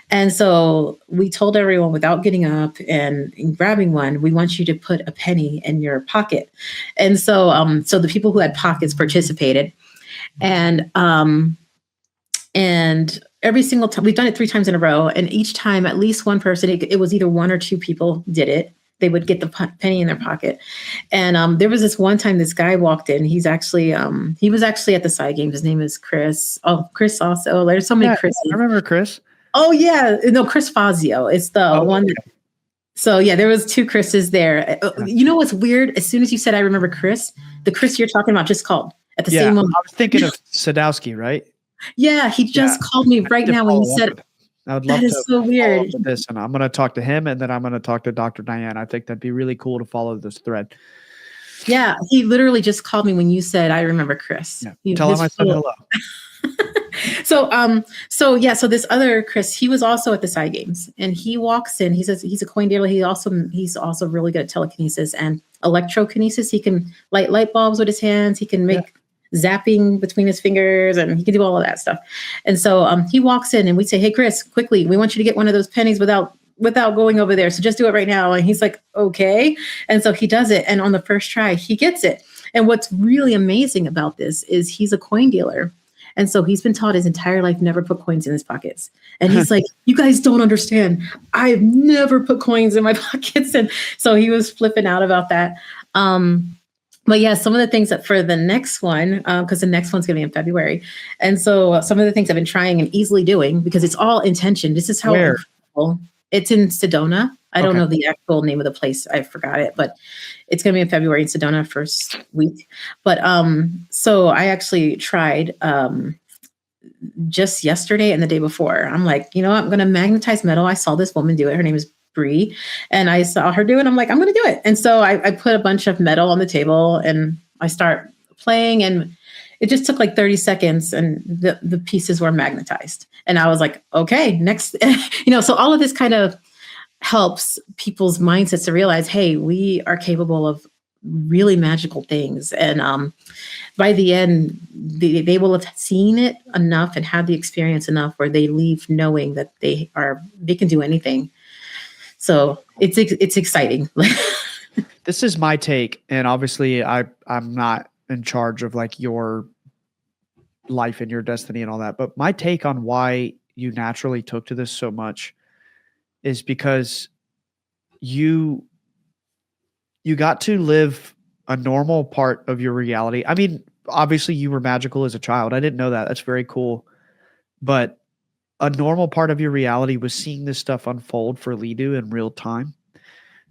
And so we told everyone, without getting up and grabbing one, we want you to put a penny in your pocket. And so so the people who had pockets participated. And every single time, we've done it 3 times in a row, and each time at least one person, it was either 1 or 2 people did it. They would get the penny in their pocket. And there was this one time this guy walked in. He was actually at the side game. His name is Chris. Oh, Chris also. There's so many Chris. I remember Chris. Oh yeah. No, Chris Fazio. It's the one. Okay. So yeah, there was 2 Chris's there. You know what's weird? As soon as you said, I remember Chris, the Chris you're talking about just called. At the same moment. I was thinking of Sadowski, right? Yeah, he just called me right now when you said, I would love that is so weird. This, and I'm going to talk to him, and then I'm going to talk to Dr. Diane. I think that'd be really cool to follow this thread. Yeah, he literally just called me when you said, I remember Chris. Yeah. Tell him I said hello. So this other Chris, he was also at the side games, and he walks in. He says he's a coin dealer. He's also really good at telekinesis and electrokinesis. He can light light bulbs with his hands. He can make zapping between his fingers, and he can do all of that stuff. And so he walks in, and we say, hey, Chris, quickly, we want you to get one of those pennies without going over there. So just do it right now. And he's like, okay. And so he does it. And on the first try, he gets it. And what's really amazing about this is he's a coin dealer. And so he's been taught his entire life never put coins in his pockets. And he's like, you guys don't understand. I've never put coins in my pockets. And so he was flipping out about that. But yeah, some of the things that for the next one, because the next one's going to be in February. And so some of the things I've been trying and easily doing, because it's all intention. This is how incredible. It's in Sedona. I don't know the actual name of the place. I forgot it, but it's going to be in February in Sedona first week. But so I actually tried just yesterday and the day before. I'm like, you know what? I'm going to magnetize metal. I saw this woman do it. Her name is Bree, and I saw her do it. I'm like, I'm going to do it. And so I put a bunch of metal on the table and I start playing, and it just took like 30 seconds and the pieces were magnetized. And I was like, okay, next, so all of this kind of helps people's mindsets to realize, hey, we are capable of really magical things. And by the end, they will have seen it enough and had the experience enough where they leave knowing that they can do anything. So it's exciting. This is my take. And obviously I'm not in charge of like your life and your destiny and all that, but my take on why you naturally took to this so much is because you got to live a normal part of your reality. I mean, obviously you were magical as a child. I didn't know that. That's very cool. But a normal part of your reality was seeing this stuff unfold for Lidu in real time.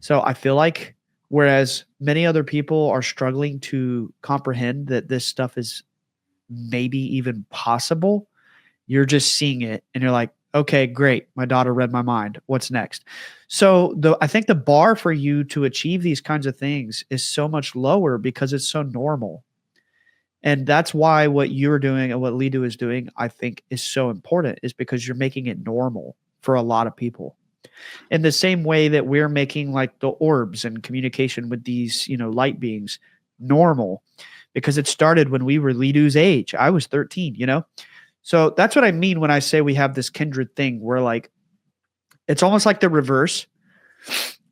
So I feel like whereas many other people are struggling to comprehend that this stuff is maybe even possible, you're just seeing it and you're like, okay, great. My daughter read my mind. What's next? So I think the bar for you to achieve these kinds of things is so much lower because it's so normal. And that's why what you're doing and what Lidu is doing, I think is so important, is because you're making it normal for a lot of people. In the same way that we're making like the orbs and communication with these, light beings normal, because it started when we were Lidu's age. I was 13, So that's what I mean when I say we have this kindred thing where like, it's almost like the reverse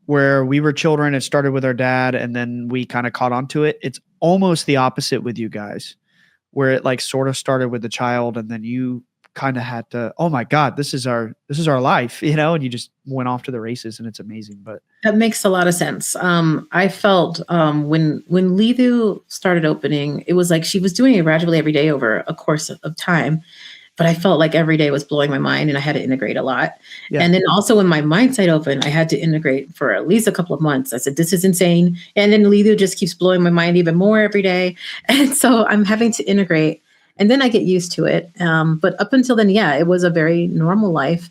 where we were children. It started with our dad and then we kind of caught on to it. It's almost the opposite with you guys, where it like sort of started with the child and then you kind of had to, oh my God, this is our life, and you just went off to the races and it's amazing. But that makes a lot of sense. I felt when Lidu started opening, it was like she was doing it gradually every day over a course of time. But I felt like every day was blowing my mind and I had to integrate a lot. Yeah. And then also when my Mindsight opened, I had to integrate for at least a couple of months. I said, this is insane. And then Lidu just keeps blowing my mind even more every day. And so I'm having to integrate and then I get used to it. But up until then, yeah, it was a very normal life.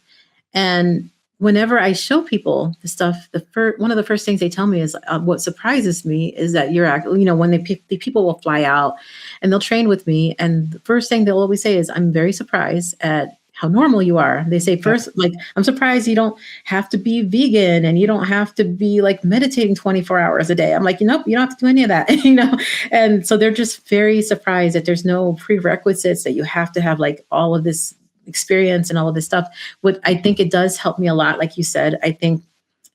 And whenever I show people the stuff, one of the first things they tell me is what surprises me is that when the people will fly out and they'll train with me. And the first thing they'll always say is, I'm very surprised at how normal you are. They say first, like, I'm surprised you don't have to be vegan and you don't have to be like meditating 24 hours a day. I'm like, nope, you don't have to do any of that, And so they're just very surprised that there's no prerequisites that you have to have like all of this experience and all of this stuff. What I think it does help me a lot. Like you said, I think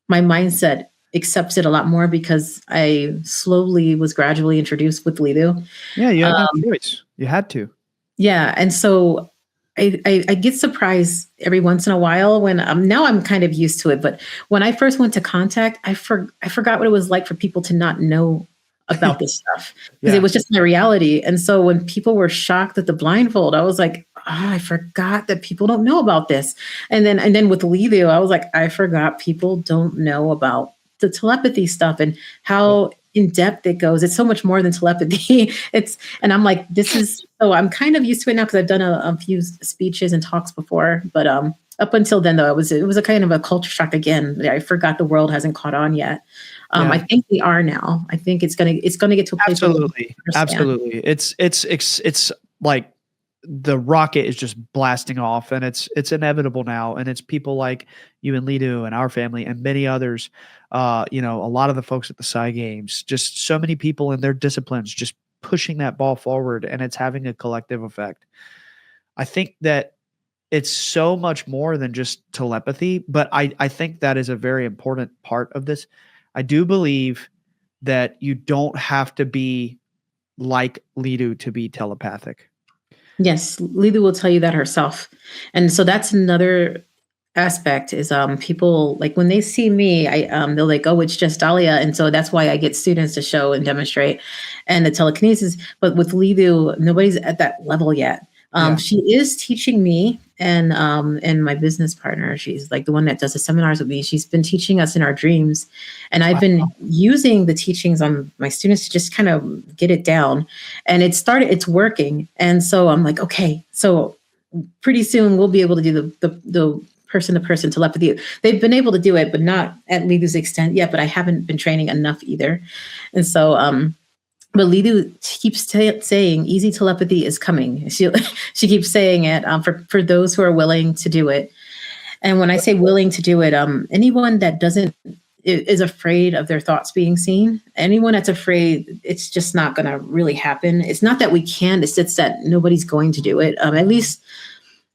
my mindset accepts it a lot more because I slowly was gradually introduced with Lidu. Yeah, you had no choice. You had to. Yeah. And so I get surprised every once in a while when now I'm kind of used to it. But when I first went to contact, I forgot what it was like for people to not know about this stuff because it was just my reality. And so when people were shocked at the blindfold, I was like, I forgot that people don't know about this. And then with Lidu, I was like, I forgot people don't know about the telepathy stuff and how in depth it goes. It's so much more than telepathy. And I'm like, so I'm kind of used to it now because I've done a few speeches and talks before. But up until then, though, it was a kind of a culture shock again. I forgot the world hasn't caught on yet. I think we are now. I think it's gonna get to a place. Absolutely. It's like the rocket is just blasting off, and it's inevitable now. And it's people like you and Lidu and our family and many others. A lot of the folks at the Psy Games, just so many people in their disciplines, just pushing that ball forward, and it's having a collective effect. I think that it's so much more than just telepathy, but I think that is a very important part of this. I do believe that you don't have to be like Lidu to be telepathic. Yes, Lidu will tell you that herself. And so that's another aspect is people like when they see me, they're like, oh, it's just Dalia. And so that's why I get students to show and demonstrate and the telekinesis. But with Lidu, nobody's at that level yet. She is teaching me and my business partner. She's like the one that does the seminars with me. She's been teaching us in our dreams. And I've been using the teachings on my students to just kind of get it down. And it's working. And so I'm like, okay, so pretty soon we'll be able to do the person-to-person telepathy. They've been able to do it, but not at Lidu's extent yet, but I haven't been training enough either. And so, but Lidu keeps saying easy telepathy is coming. She keeps saying it for those who are willing to do it. And when I say willing to do it, anyone that is afraid of their thoughts being seen, anyone that's afraid, it's just not going to really happen. It's not that we can't, it's just that nobody's going to do it. At least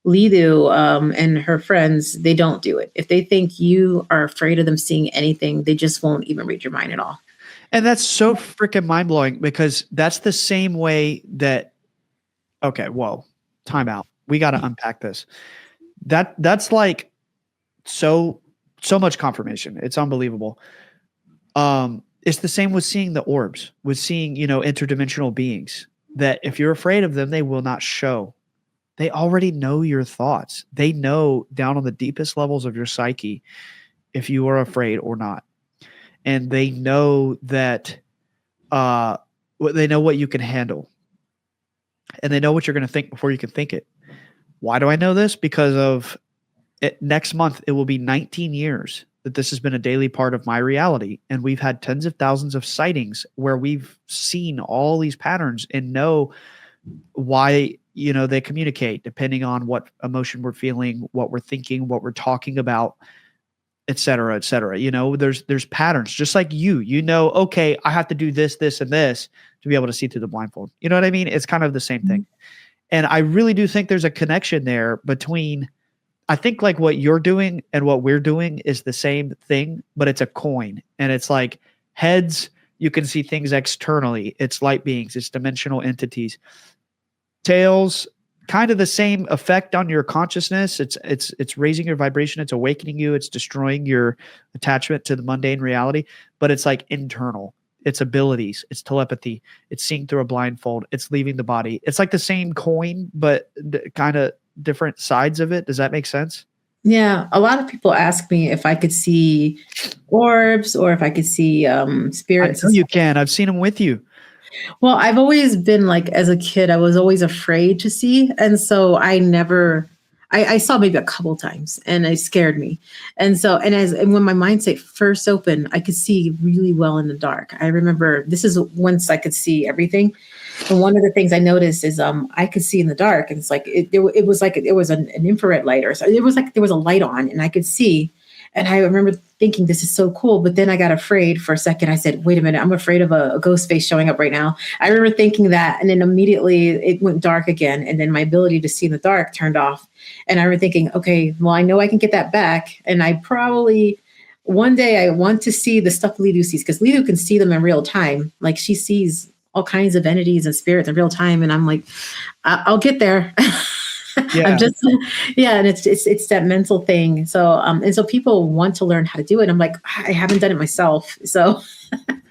Lidu and her friends, they don't do it. If they think you are afraid of them seeing anything, they just won't even read your mind at all. And that's so freaking mind-blowing because that's the same way that, okay, whoa, time out. We got to unpack this. That's like so much confirmation. It's unbelievable. It's the same with seeing the orbs, with seeing, interdimensional beings, that if you're afraid of them, they will not show. They already know your thoughts. They know down on the deepest levels of your psyche if you are afraid or not. And they know that they know what you can handle. And they know what you're going to think before you can think it. Why do I know this? Because of next month, it will be 19 years that this has been a daily part of my reality. And we've had tens of thousands of sightings where we've seen all these patterns and know why they communicate depending on what emotion we're feeling, what we're thinking, what we're talking about, et cetera, et cetera. There's patterns just like okay, I have to do this, this, and this to be able to see through the blindfold. You know what I mean? It's kind of the same thing. And I really do think there's a connection there between, I think like what you're doing and what we're doing is the same thing, but it's a coin. And it's like heads, you can see things externally. It's light beings, it's dimensional entities. Tails, kind of the same effect on your consciousness. It's raising your vibration. It's awakening you. It's destroying your attachment to the mundane reality, but it's like internal. It's abilities. It's telepathy. It's seeing through a blindfold. It's leaving the body. It's like the same coin, but kind of different sides of it. Does that make sense? Yeah. A lot of people ask me if I could see orbs or if I could see spirits. I know you can. I've seen them with you. Well, I've always been like, as a kid, I was always afraid to see. And so I saw maybe a couple times and it scared me. And so, and when my mindset first opened, I could see really well in the dark. I remember this is once I could see everything. And one of the things I noticed is I could see in the dark. And it's like, it was like it was an infrared light or so. It was like there was a light on and I could see. And I remember thinking, this is so cool. But then I got afraid for a second. I said, wait a minute, I'm afraid of a ghost face showing up right now. I remember thinking that. And then immediately it went dark again. And then my ability to see in the dark turned off. And I remember thinking, okay, well, I know I can get that back. And I probably, one day I want to see the stuff Lidu sees, because Lidu can see them in real time. Like she sees all kinds of entities and spirits in real time. And I'm like, I'll get there. Yeah. And it's that mental thing. So, and so people want to learn how to do it. I'm like, I haven't done it myself. So,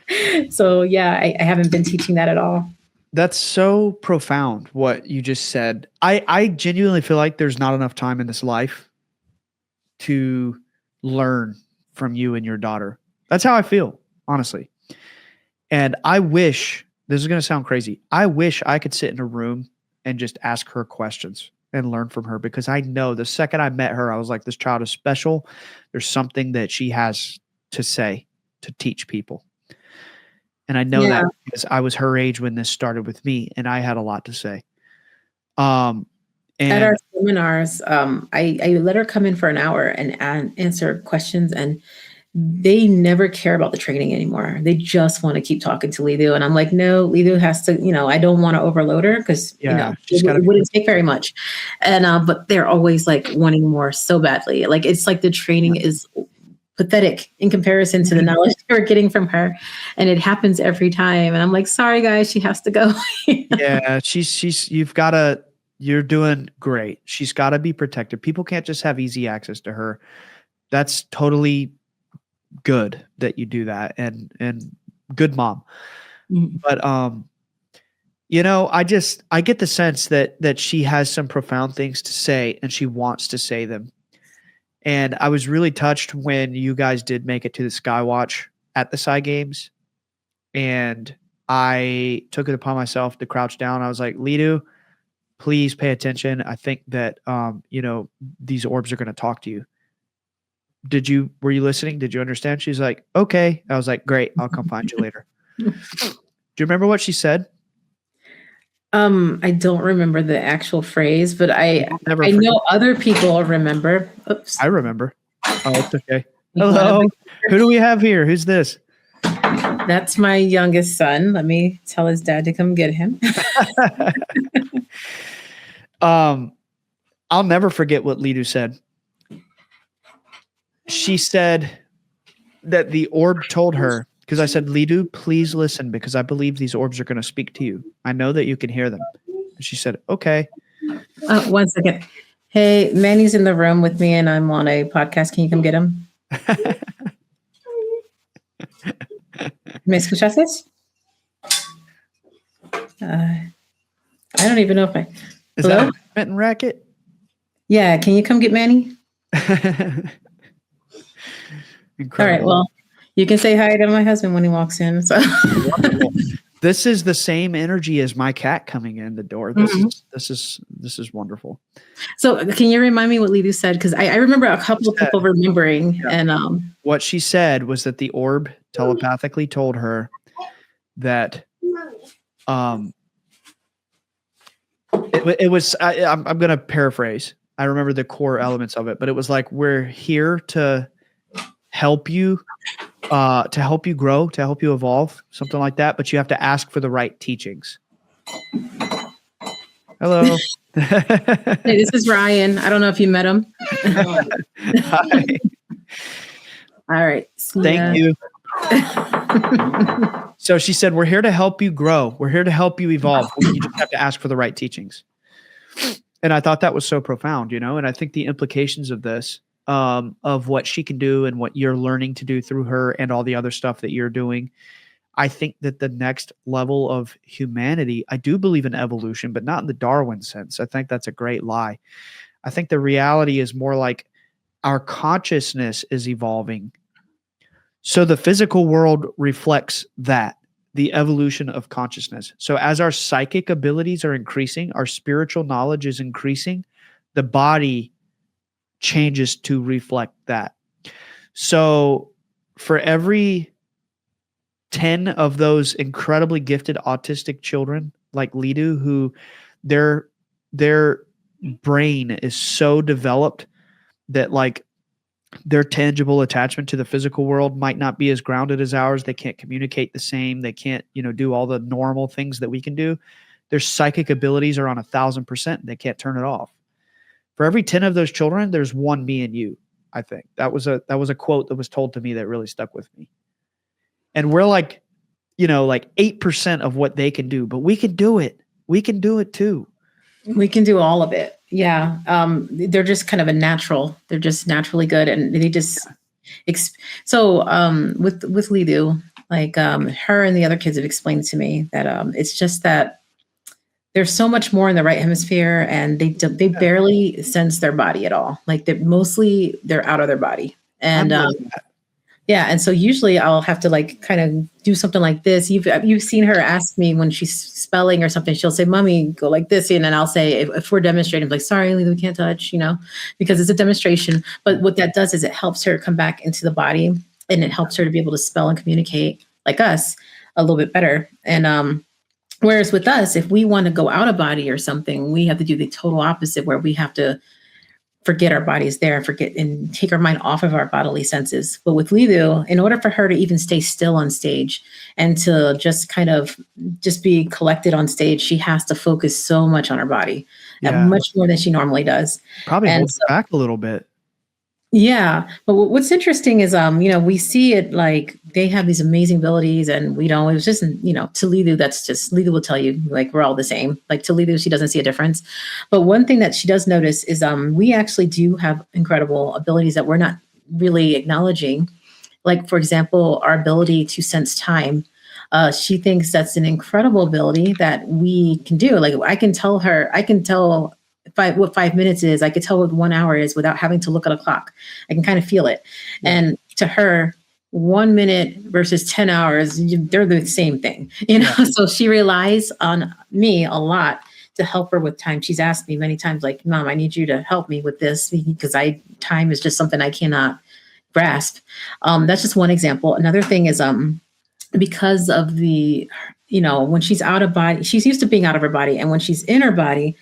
yeah, I haven't been teaching that at all. That's so profound what you just said. I genuinely feel like there's not enough time in this life to learn from you and your daughter. That's how I feel, honestly. And I wish, this is going to sound crazy, I wish I could sit in a room and just ask her questions and learn from her, because I know the second I met her, I was like, this child is special. There's something that she has to say, to teach people. And I know that because I was her age when this started with me, and I had a lot to say. And at our seminars, I let her come in for an hour and answer questions, and they never care about the training anymore. They just want to keep talking to Lidu. And I'm like, no, Lidu has to, I don't want to overload her because, it wouldn't take very much. And, but they're always like wanting more so badly. Like, it's like the training is pathetic in comparison to the knowledge we're getting from her. And it happens every time. And I'm like, sorry guys, she has to go. Yeah, you're doing great. She's got to be protected. People can't just have easy access to her. That's totally good that you do that, and good mom. But I get the sense that she has some profound things to say, and she wants to say them. And I was really touched when you guys did make it to the Skywatch at the Psy Games, and I took it upon myself to crouch down. I was like, Lidu, please pay attention. I think that these orbs are going to talk to you. Were you listening? Did you understand? She's like, okay. I was like, great. I'll come find you later. Do you remember what she said? I don't remember the actual phrase, but I know other people remember. Oops. I remember. Oh, it's okay. Hello. Who do we have here? Who's this? That's my youngest son. Let me tell his dad to come get him. I'll never forget what Lidu said. She said that the orb told her, because I said, Lidu, please listen, because I believe these orbs are going to speak to you. I know that you can hear them. And she said, okay. 1 second. Hey, Manny's in the room with me and I'm on a podcast. Can you come get him? ¿Me escuchaste? I don't even know if I... Is that a badminton racket? Yeah, can you come get Manny? Incredible. All right, well, you can say hi to my husband when he walks in. So this is the same energy as my cat coming in the door. This is wonderful. So can you remind me what Lidu said? Because I remember a couple of people remembering. Yeah. And what she said was that the orb telepathically told her that it was I'm going to paraphrase. I remember the core elements of it, but it was like, we're here to help you grow, to help you evolve, something like that. But you have to ask for the right teachings. Hello. Hey, this is Ryan. I don't know if you met him. Hi. All right. Thank you. So she said, we're here to help you grow. We're here to help you evolve. You just have to ask for the right teachings. And I thought that was so profound, and I think the implications of this, of what she can do and what you're learning to do through her and all the other stuff that you're doing. I think that the next level of humanity, I do believe in evolution, but not in the Darwin sense. I think that's a great lie. I think the reality is more like our consciousness is evolving. So the physical world reflects that, the evolution of consciousness. So as our psychic abilities are increasing, our spiritual knowledge is increasing, the body changes to reflect that. So for every 10 of those incredibly gifted autistic children like Lidu, who their brain is so developed that like their tangible attachment to the physical world might not be as grounded as ours. They can't communicate the same. They can't, do all the normal things that we can do. Their psychic abilities are on 1,000%. They can't turn it off. For every 10 of those children, there's one me and you. I think that was a quote that was told to me that really stuck with me. And we're like 8% of what they can do, but we can do it. We can do it too. We can do all of it. Yeah. They're just kind of a natural. They're just naturally good. And they just, with Lidu, like her and the other kids have explained to me that it's just that there's so much more in the right hemisphere and they barely sense their body at all. Like they're out of their body. And yeah. And so usually I'll have to like kind of do something like this. You've seen her ask me when she's spelling or something, she'll say, Mommy, go like this. And then I'll say, if we're demonstrating, I'm like, sorry, we can't touch, because it's a demonstration. But what that does is it helps her come back into the body and it helps her to be able to spell and communicate like us a little bit better. And whereas with us, if we want to go out of body or something, we have to do the total opposite where we have to forget our body's there and take our mind off of our bodily senses. But with Lidu, in order for her to even stay still on stage and to just kind of just be collected on stage, she has to focus so much on her body, much more than she normally does. Probably holds back a little bit. Yeah, but what's interesting is, we see it like they have these amazing abilities, and we don't. It was just, to Lidu, that's just Lidu will tell you like we're all the same. Like to Lidu, she doesn't see a difference. But one thing that she does notice is, we actually do have incredible abilities that we're not really acknowledging. Like for example, our ability to sense time. She thinks that's an incredible ability that we can do. Like I can tell what 5 minutes is. I could tell what 1 hour is without having to look at a clock. I can kind of feel it. Yeah. And to her, 1 minute versus 10 hours, they're the same thing, Yeah. So she relies on me a lot to help her with time. She's asked me many times, like, Mom, I need you to help me with this because time is just something I cannot grasp. That's just one example. Another thing is, because of when she's out of body, she's used to being out of her body. And when she's in her body,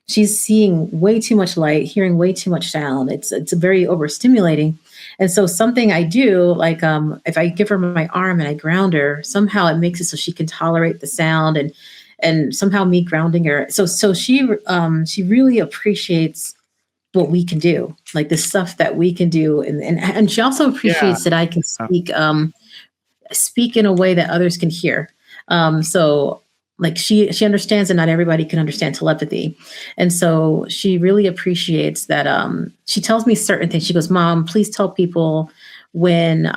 she's seeing way too much light, hearing way too much sound. It's very overstimulating. And so something I do, like if I give her my arm and I ground her, somehow it makes it so she can tolerate the sound, and somehow me grounding her. So she really appreciates what we can do, like the stuff that we can do. And she also appreciates that I can speak in a way that others can hear. So like she understands that not everybody can understand telepathy. And so she really appreciates that. She tells me certain things. She goes, Mom, please tell people when,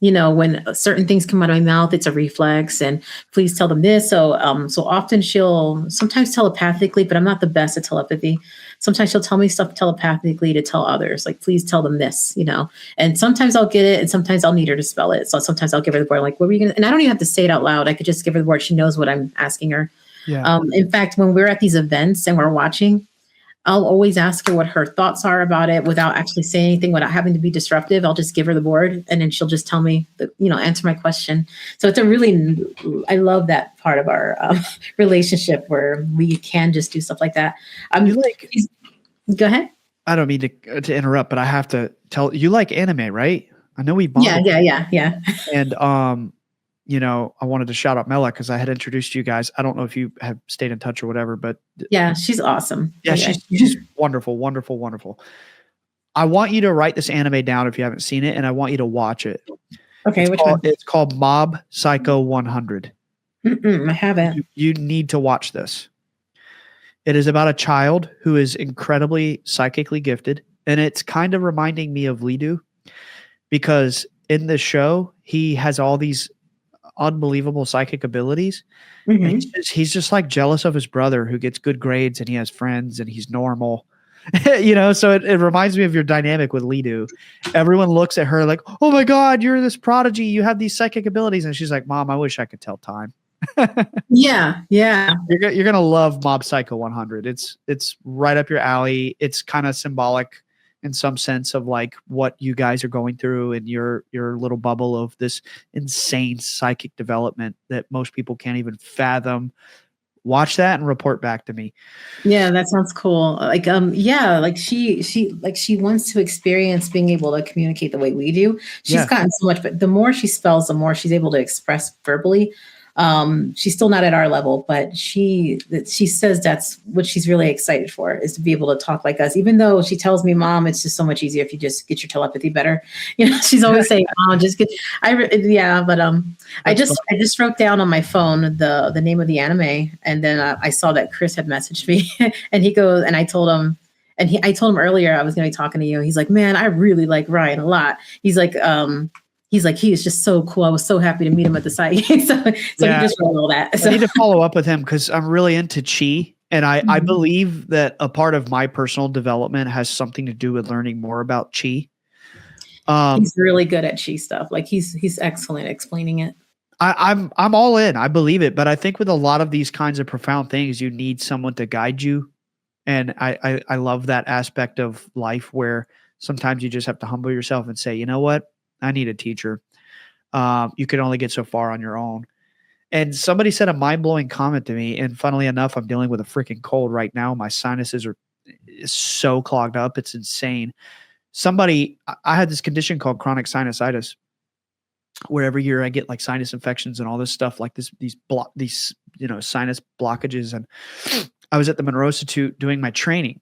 when certain things come out of my mouth, it's a reflex, and please tell them this. So often she'll sometimes telepathically, but I'm not the best at telepathy. Sometimes she'll tell me stuff telepathically to tell others, like, please tell them this, and sometimes I'll get it, and sometimes I'll need her to spell it. So sometimes I'll give her the word, like, what were you going to, and I don't even have to say it out loud. I could just give her the word. She knows what I'm asking her. Yeah. In fact, when we're at these events and we're watching, I'll always ask her what her thoughts are about it without actually saying anything, without having to be disruptive. I'll just give her the board, and then she'll just tell me, answer my question. So I love that part of our relationship where we can just do stuff like that. Go ahead. I don't mean to interrupt, but I have to tell you, like anime, right? I know we bonded. Yeah. And I wanted to shout out Mela because I had introduced you guys. I don't know if you have stayed in touch or whatever, but yeah, she's awesome. Yeah, she's wonderful, wonderful, wonderful. I want you to write this anime down if you haven't seen it, and I want you to watch it. Okay, it's called Mob Psycho 100. I haven't. You need to watch this. It is about a child who is incredibly psychically gifted, and it's kind of reminding me of Lidu because in the show, he has all these unbelievable psychic abilities. Mm-hmm. He's just like jealous of his brother who gets good grades and he has friends and he's normal. So it reminds me of your dynamic with Lidu. Everyone looks at her like, oh my God, you're this prodigy. You have these psychic abilities. And she's like, Mom, I wish I could tell time. Yeah. You're going to love Mob Psycho 100. It's right up your alley. It's kind of symbolic in some sense of like what you guys are going through in your little bubble of this insane psychic development that most people can't even fathom. Watch that and report back to me. Yeah, that sounds cool. Like, like she wants to experience being able to communicate the way we do. She's gotten so much, but the more she spells, the more she's able to express verbally. She's still not at our level, but she says that's what she's really excited for, is to be able to talk like us. Even though she tells me, Mom, it's just so much easier if you just get your telepathy better. She's always saying, Mom, just get. I just wrote down on my phone the name of the anime, and then I saw that Chris had messaged me, and he goes, and I told him. And I told him earlier I was going to be talking to you. He's like, man, I really like Ryan a lot. He's like, he is just so cool. I was so happy to meet him at the site. so he just wrote all that. So. I need to follow up with him because I'm really into chi. And I believe that a part of my personal development has something to do with learning more about chi. He's really good at chi stuff. Like he's excellent at explaining it. I'm all in. I believe it. But I think with a lot of these kinds of profound things, you need someone to guide you. And I love that aspect of life where sometimes you just have to humble yourself and say, you know what? I need a teacher. You can only get so far on your own. And somebody said a mind-blowing comment to me. And funnily enough, I'm dealing with a freaking cold right now. My sinuses are so clogged up. It's insane. I had this condition called chronic sinusitis, where every year I get like sinus infections and all this stuff, like these sinus blockages. And I was at the Monroe Institute doing my training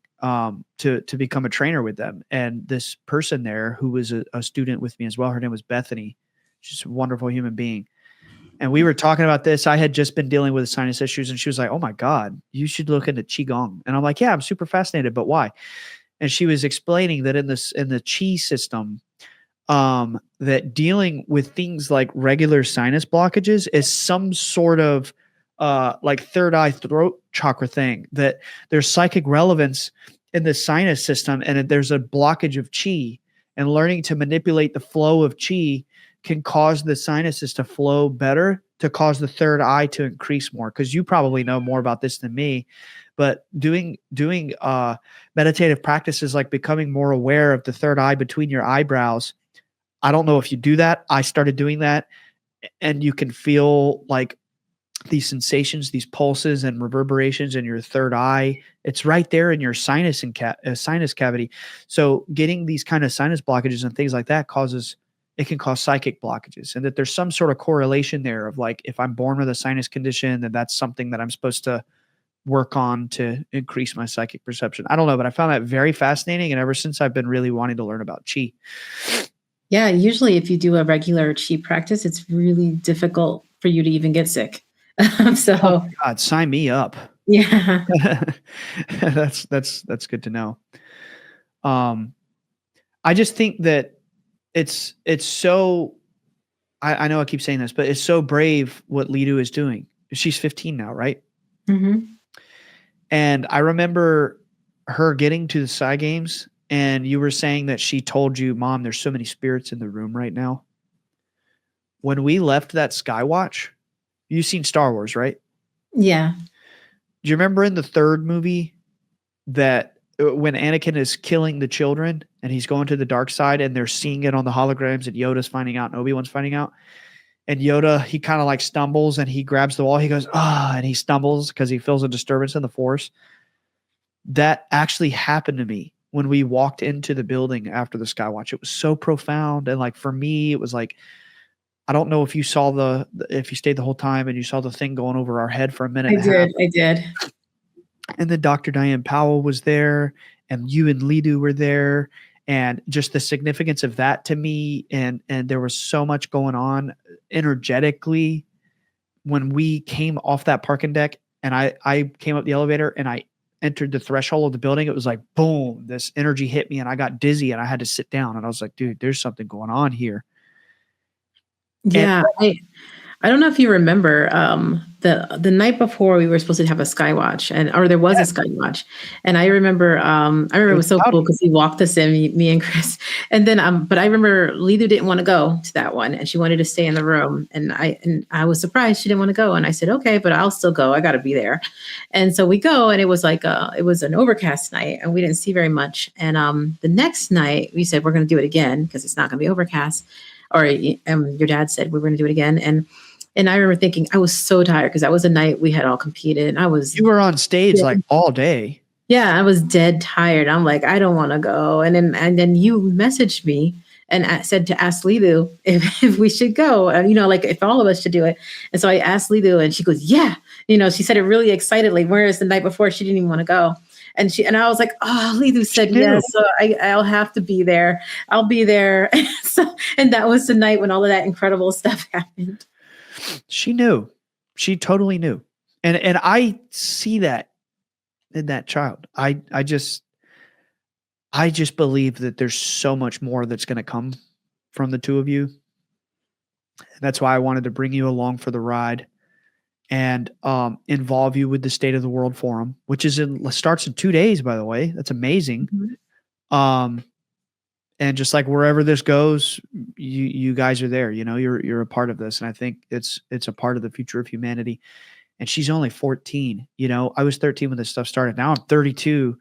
to become a trainer with them. And this person there who was a student with me as well, her name was Bethany. She's a wonderful human being. And we were talking about this. I had just been dealing with sinus issues, and she was like, "Oh my God, you should look into Qigong." And I'm like, "Yeah, I'm super fascinated, but why?" And she was explaining that in the Qi system, that dealing with things like regular sinus blockages is some sort of like third eye throat chakra thing, that there's psychic relevance in the sinus system, and that there's a blockage of Qi, and learning to manipulate the flow of Qi can cause the sinuses to flow better, to cause the third eye to increase more. Because you probably know more about this than me, but doing meditative practices like becoming more aware of the third eye between your eyebrows. I don't know if you do that. I started doing that, and you can feel like these sensations, these pulses and reverberations in your third eye. It's right there in your sinus and sinus cavity. So getting these kind of sinus blockages and things like that can cause psychic blockages, and that there's some sort of correlation there of like, if I'm born with a sinus condition, then that's something that I'm supposed to work on to increase my psychic perception. I don't know, but I found that very fascinating. And ever since, I've been really wanting to learn about Qi. Yeah, usually if you do a regular Qi practice, it's really difficult for you to even get sick. So, oh my God, sign me up. Yeah. That's good to know. I just think that it's so, I know I keep saying this, but it's so brave what Lidu is doing. She's 15 now, right? Mm-hmm. And I remember her getting to the Psy Games, and you were saying that she told you, "Mom, there's so many spirits in the room right now." When we left that Skywatch, you've seen Star Wars, right? Yeah. Do you remember in the third movie that when Anakin is killing the children and he's going to the dark side, and they're seeing it on the holograms, and Yoda's finding out and Obi-Wan's finding out, and Yoda, he kind of like stumbles and he grabs the wall. He goes, and he stumbles because he feels a disturbance in the Force. That actually happened to me when we walked into the building after the Skywatch. It was so profound. And like, for me, it was like, I don't know if you saw if you stayed the whole time and you saw the thing going over our head for a minute. I did. And then Dr. Diane Powell was there, and you and Lidu were there, and just the significance of that to me. And there was so much going on energetically when we came off that parking deck, and I came up the elevator and I entered the threshold of the building. It was like, boom, this energy hit me, and I got dizzy and I had to sit down, and I was like, dude, there's something going on here. Yeah. I don't know if you remember the night before we were supposed to have a Skywatch, or there was a Skywatch, and I remember it was so cool because he walked us in, me and Chris, and then but I remember Lidu didn't want to go to that one, and she wanted to stay in the room, and I was surprised she didn't want to go, and I said, okay, but I'll still go. I got to be there, and so we go, and it was like it was an overcast night, and we didn't see very much, and the next night we said we're going to do it again because it's not going to be overcast, or your dad said we were going to do it again, and I remember thinking I was so tired because that was a night we had all competed. And you were on stage like all day. Yeah, I was dead tired. I'm like, I don't want to go. And then you messaged me and said to ask Lidu if we should go, and like if all of us should do it. And so I asked Lidu, and she goes, yeah. She said it really excitedly. Whereas the night before she didn't even want to go. And I was like, oh, Lidu said yes, so I'll have to be there. I'll be there. And that was the night when all of that incredible stuff happened. She knew. She totally knew. And I see that in that child. I just believe that there's so much more that's going to come from the two of you. And that's why I wanted to bring you along for the ride and involve you with the State of the World Forum, which starts in 2 days, by the way. That's amazing. Mm-hmm. And just like wherever this goes, you guys are there. You're a part of this, and I think it's a part of the future of humanity. And she's only 14. I was 13 when this stuff started. Now I'm 32.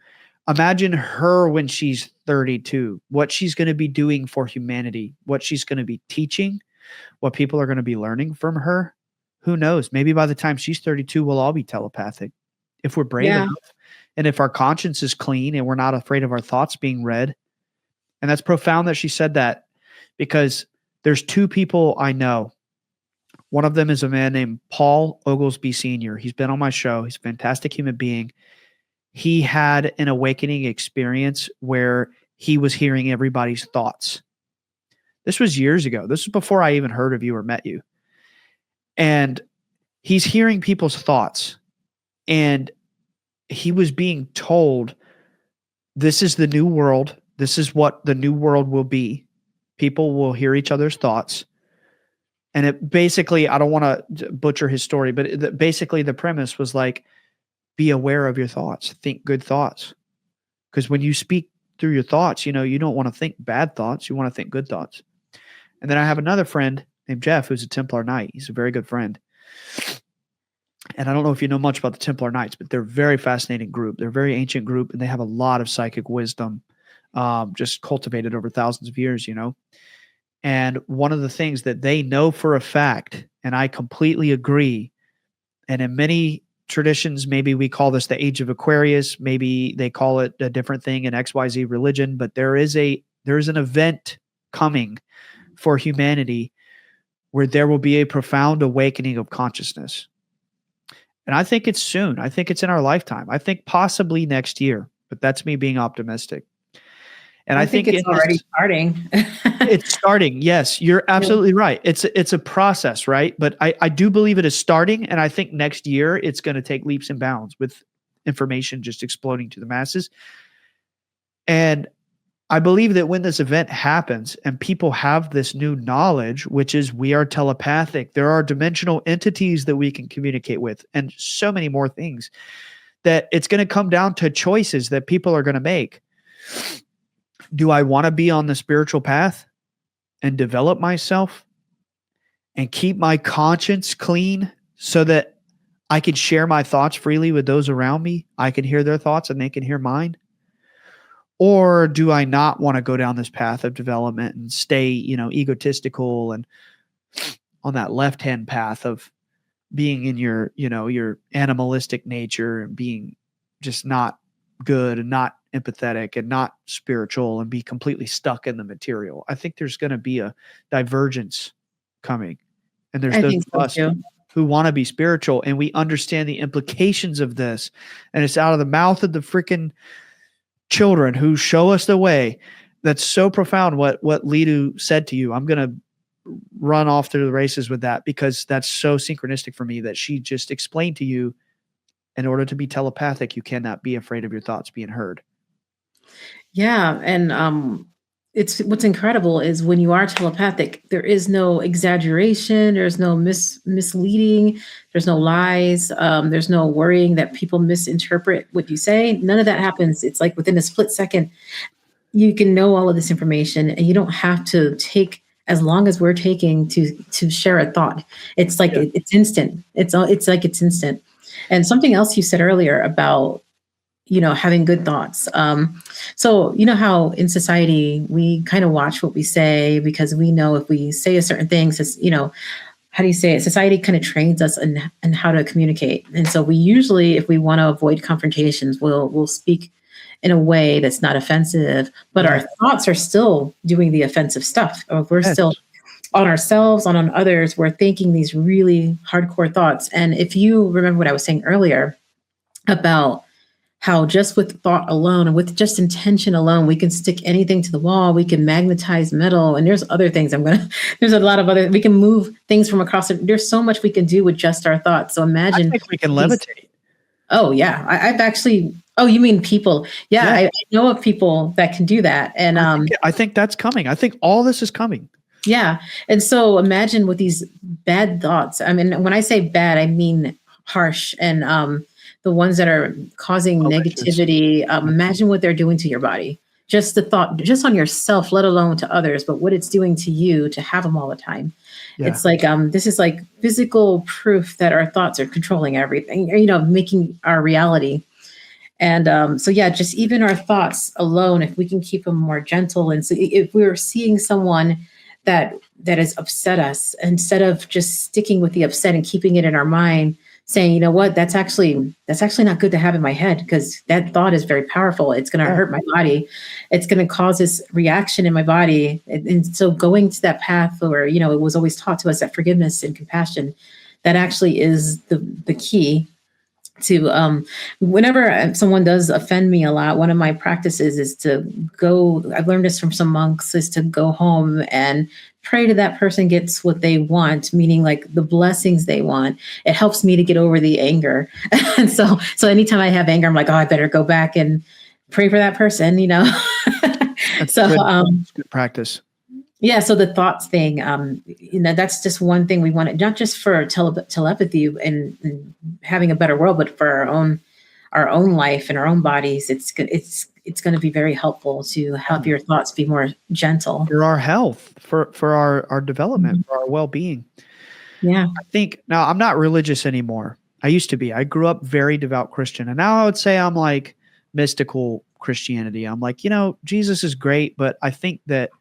Imagine her when she's 32. What she's going to be doing for humanity. What she's going to be teaching. What people are going to be learning from her. Who knows? Maybe by the time she's 32, we'll all be telepathic if we're brave enough, and if our conscience is clean and we're not afraid of our thoughts being read. And that's profound that she said that, because there's two people I know. One of them is a man named Paul Oglesby Sr. He's been on my show. He's a fantastic human being. he had an awakening experience where he was hearing everybody's thoughts. This was years ago. This was before I even heard of you or met you. And he's hearing people's thoughts. And he was being told, this is the new world. This is what the new world will be. People will hear each other's thoughts. And it basically, I don't want to butcher his story, but basically the premise was like, be aware of your thoughts. Think good thoughts. Because when you speak through your thoughts, you don't want to think bad thoughts. You want to think good thoughts. And then I have another friend named Jeff, who's a Templar Knight. He's a very good friend. And I don't know if you know much about the Templar Knights, but they're a very fascinating group. They're a very ancient group, and they have a lot of psychic wisdom, just cultivated over thousands of years, And one of the things that they know for a fact, and I completely agree, and in many traditions, maybe we call this the Age of Aquarius, maybe they call it a different thing in XYZ religion, but there is an event coming for humanity where there will be a profound awakening of consciousness. And I think it's soon. I think it's in our lifetime. I think possibly next year, but that's me being optimistic. And I think it's already starting. It's starting. Yes, you're absolutely right. It's a process, right? But I do believe it is starting. And I think next year it's going to take leaps and bounds with information just exploding to the masses. And I believe that when this event happens and people have this new knowledge, which is we are telepathic, there are dimensional entities that we can communicate with, and so many more things, that it's going to come down to choices that people are going to make. Do I want to be on the spiritual path and develop myself and keep my conscience clean so that I can share my thoughts freely with those around me? I can hear their thoughts and they can hear mine. Or do I not want to go down this path of development and stay, egotistical and on that left-hand path of being in your animalistic nature and being just not good and not empathetic and not spiritual and be completely stuck in the material? I think there's going to be a divergence coming. And there's those of us who want to be spiritual, and we understand the implications of this. And it's out of the mouth of the freaking children who show us the way. That's so profound what Lidu said to you. I'm going to run off through the races with that because that's so synchronistic for me that she just explained to you, in order to be telepathic, you cannot be afraid of your thoughts being heard. Yeah. And it's what's incredible is when you are telepathic, there is no exaggeration, there's no misleading, there's no lies, there's no worrying that people misinterpret what you say. None of that happens. It's like within a split second, you can know all of this information, and you don't have to take as long as we're taking to share a thought. It's like it's instant. It's instant. And something else you said earlier about having good thoughts. So how in society we kind of watch what we say, because we know if we say a certain thing, how do you say it? Society kind of trains us in how to communicate. And so we usually, if we want to avoid confrontations, we'll speak in a way that's not offensive, but our thoughts are still doing the offensive stuff. Or we're still on ourselves, on others, we're thinking these really hardcore thoughts. And if you remember what I was saying earlier about how just with thought alone and with just intention alone, we can stick anything to the wall, we can magnetize metal, and there's other things there's a lot of other, we can move things from across it. There's so much we can do with just our thoughts. So imagine. I think we can levitate. Oh yeah. I've actually, oh, you mean people. Yeah. I know of people that can do that. And I think that's coming. I think all this is coming. Yeah. And so imagine with these bad thoughts. I mean, when I say bad, I mean harsh, and the ones that are causing negativity. Imagine what they're doing to your body. Just the thought, just on yourself, let alone to others, but what it's doing to you to have them all the time. Yeah. It's like, this is like physical proof that our thoughts are controlling everything, making our reality. And so, just even our thoughts alone, if we can keep them more gentle. And so if we're seeing someone that has upset us, instead of just sticking with the upset and keeping it in our mind, saying, you know what, that's actually not good to have in my head, because that thought is very powerful. It's going to hurt my body. It's going to cause this reaction in my body. And so going to that path where, it was always taught to us that forgiveness and compassion, that actually is the key. to whenever someone does offend me a lot, one of my practices is to go, I've learned this from some monks, is to go home and pray to that person gets what they want, meaning like the blessings they want. It helps me to get over the anger. And so anytime I have anger, I'm like, oh, I better go back and pray for that person, you know. That's So good. That's good practice. yeah, so the thoughts thing, that's just one thing we want, not just for telepathy and having a better world, but for our own life and our own bodies. It's going to be very helpful to help your thoughts be more gentle for our health, for our development, for our well-being. Yeah, I think now I'm not religious anymore. I used to be. I grew up very devout Christian, and now I would say I'm like mystical Christianity. I'm like, Jesus is great, but I think that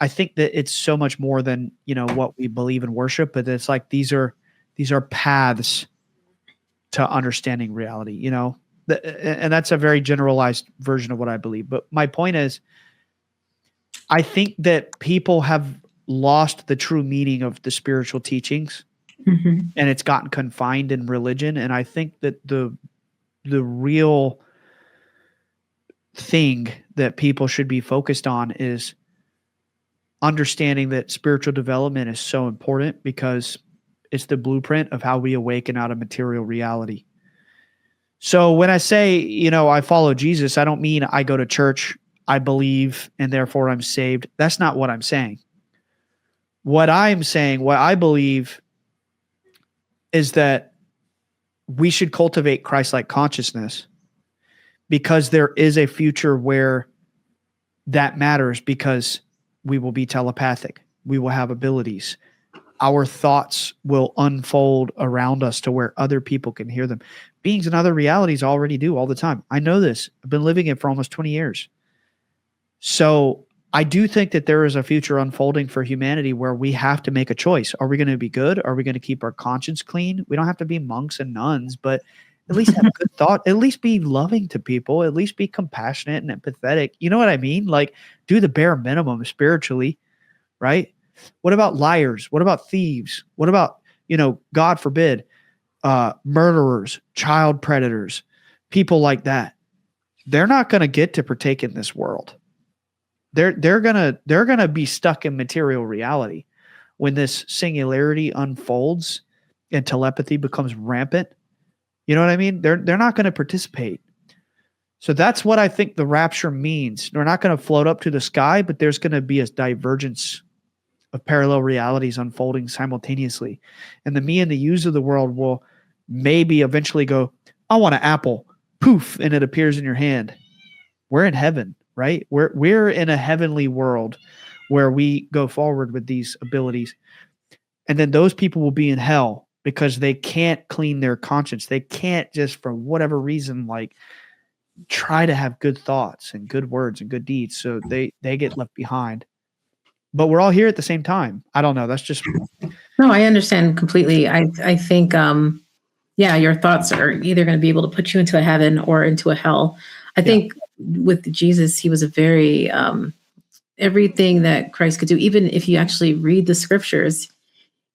it's so much more than, what we believe and worship, but it's like these are paths to understanding reality, and that's a very generalized version of what I believe. But my point is, I think that people have lost the true meaning of the spiritual teachings, and it's gotten confined in religion. And I think that the real thing that people should be focused on is understanding that spiritual development is so important because it's the blueprint of how we awaken out of material reality. So when I say, I follow Jesus, I don't mean I go to church, I believe, and therefore I'm saved. That's not what I'm saying. What I'm saying, what I believe is that we should cultivate Christ-like consciousness because there is a future where that matters because we will be telepathic. We will have abilities. Our thoughts will unfold around us to where other people can hear them. Beings in other realities already do all the time. I know this. I've been living it for almost 20 years. So I do think that there is a future unfolding for humanity where we have to make a choice. Are we going to be good? Are we going to keep our conscience clean? We don't have to be monks and nuns, but at least have good thought, at least be loving to people, at least be compassionate and empathetic. You know what I mean? Like do the bare minimum spiritually, right? What about liars? What about thieves? What about, God forbid, murderers, child predators, people like that? They're not going to get to partake in this world. They're gonna be stuck in material reality when this singularity unfolds and telepathy becomes rampant. You know what I mean? They're not going to participate. So that's what I think the rapture means. They're not going to float up to the sky, but there's going to be a divergence of parallel realities unfolding simultaneously. And the me and the yous of the world will maybe eventually go, I want an apple. Poof, and it appears in your hand. We're in heaven, right? We're in a heavenly world where we go forward with these abilities. And then those people will be in hell because they can't clean their conscience. They can't just, for whatever reason, like try to have good thoughts and good words and good deeds. So they get left behind. But we're all here at the same time. I don't know. That's just. No, I understand completely. I think, your thoughts are either going to be able to put you into a heaven or into a hell. I think with Jesus, he was a very, everything that Christ could do, even if you actually read the scriptures,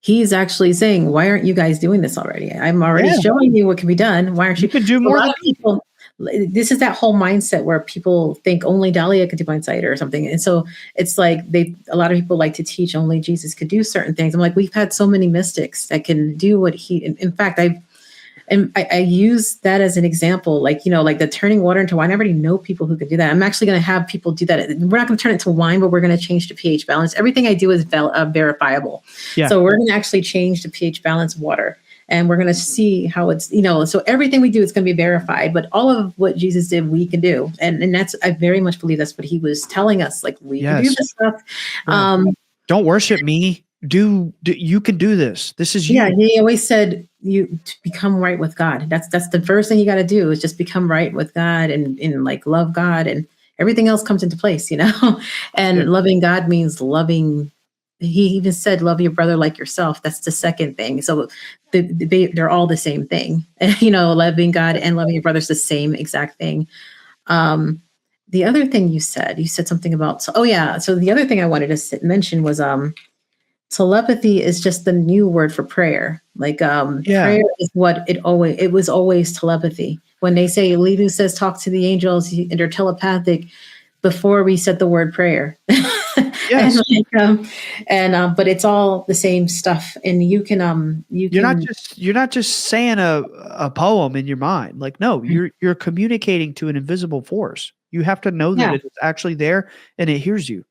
he's actually saying, why aren't you guys doing this already? I'm already showing you what can be done. Why aren't you? You could do more than people. This is that whole mindset where people think only Dalia could do Mindsight or something. And so it's like a lot of people like to teach only Jesus could do certain things. I'm like, we've had so many mystics that can do what he, in fact, I use that as an example, like the turning water into wine. I already know people who could do that. I'm actually going to have people do that. We're not going to turn it to wine, but we're going to change the pH balance. Everything I do is verifiable. Yeah. So we're going to actually change the pH balance water. And we're going to see how it's, so everything we do is going to be verified, but all of what Jesus did, we can do. And that's, I very much believe that's what he was telling us. Like we can do this stuff. Yeah. Don't worship me. Do you can do this. This is you. Yeah. He always said to become right with God. That's the first thing you got to do is just become right with God and like love God, and everything else comes into place, and loving God means loving. He even said, love your brother like yourself. That's the second thing. So they're all the same thing. Loving God and loving your brother is the same exact thing. The other thing you said something about, so the other thing I wanted to mention was, telepathy is just the new word for prayer. Like Yeah. prayer is what it was always telepathy. When they say Lidu says talk to the angels and they're telepathic before we said the word prayer. and Yes. like but it's all the same stuff. And you can You're not just saying a poem in your mind. Like, no, you're communicating to an invisible force. You have to know that yeah. it's actually there and it hears you.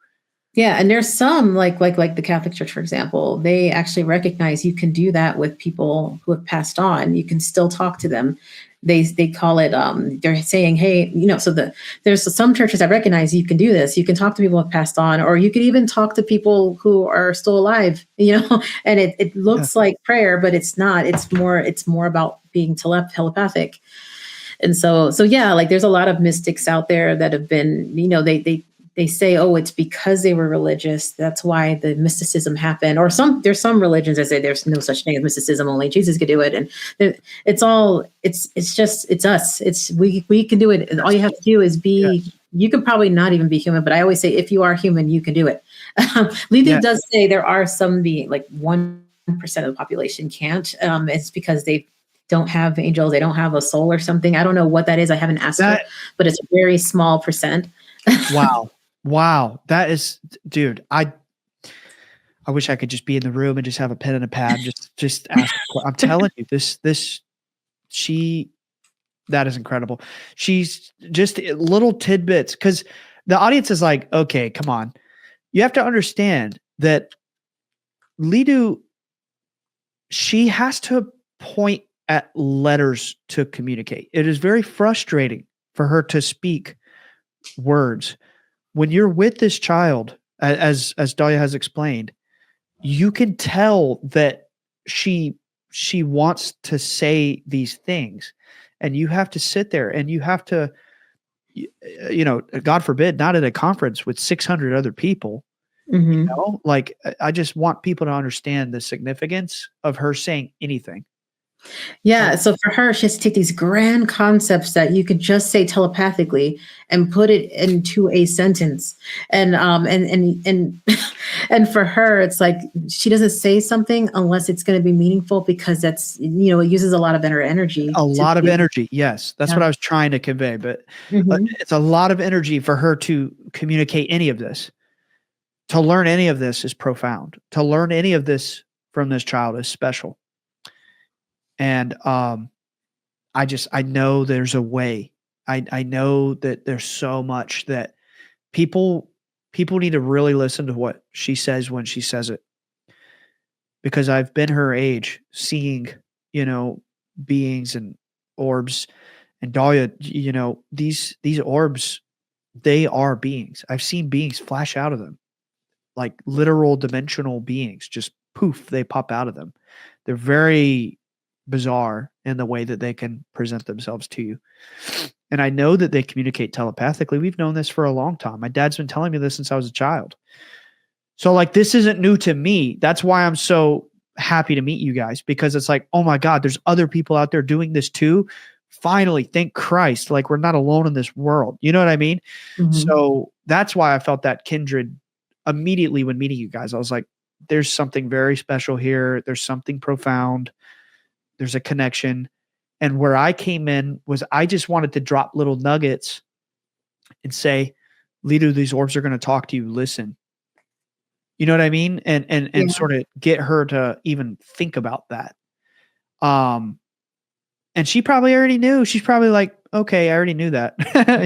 Yeah, and there's some like the Catholic Church, for example, they actually recognize you can do that with people who have passed on. You can still talk to them. They call it they're saying, hey, so there's some churches that recognize you can do this. You can talk to people who have passed on, or you can even talk to people who are still alive, and it Yeah. looks like prayer, but it's not. It's more about being telepathic. And so yeah, like there's a lot of mystics out there that have been, they say, oh, it's because they were religious. That's why the mysticism happened. Or there's some religions that say there's no such thing as mysticism. Only Jesus could do it. And it's us. We can do it. And all you have to do is be. Yes. You could probably not even be human, but I always say if you are human, you can do it. Lidu Yes. does say there are some being like 1% of the population can't. It's because they don't have angels. They don't have a soul or something. I don't know what that is. I haven't asked her, but it's a very small percent. Wow. Wow. That is, dude, I wish I could just be in the room and just have a pen and a pad. Just ask. I'm telling you, that is incredible. She's just little tidbits because the audience is like, okay, come on. You have to understand that Lidu, she has to point at letters to communicate. It is very frustrating for her to speak words. When you're with this child, as Dalia has explained, you can tell that she wants to say these things, and you have to sit there and you have to, God forbid, not at a conference with 600 other people. Mm-hmm. Like I just want people to understand the significance of her saying anything. Yeah. So for her, she has to take these grand concepts that you could just say telepathically and put it into a sentence. And and for her, it's like she doesn't say something unless it's going to be meaningful because that's it uses a lot of her energy. A lot of energy. Yes, that's what I was trying to convey. But it's a lot of energy for her to communicate any of this. To learn any of this is profound. To learn any of this from this child is special. And I know there's a way. I know that there's so much that people need to really listen to what she says when she says it. Because I've been her age, seeing, beings and orbs, and Dalia, these orbs, they are beings. I've seen beings flash out of them, like literal dimensional beings, just poof, they pop out of them. They're very bizarre in the way that they can present themselves to you. And I know that they communicate telepathically. We've known this for a long time. My dad's been telling me this since I was a child. So like, this isn't new to me. That's why I'm so happy to meet you guys, because it's like, oh my God, there's other people out there doing this too. Finally, thank Christ. Like, we're not alone in this world. You know what I mean? Mm-hmm. So that's why I felt that kindred immediately when meeting you guys. I was like, there's something very special here. There's something profound. There's a connection. And where I came in was I just wanted to drop little nuggets and say, Lidu, these orbs are going to talk to you. Listen. You know what I mean? And sort of get her to even think about that. And she probably already knew. She's probably like, okay, I already knew that.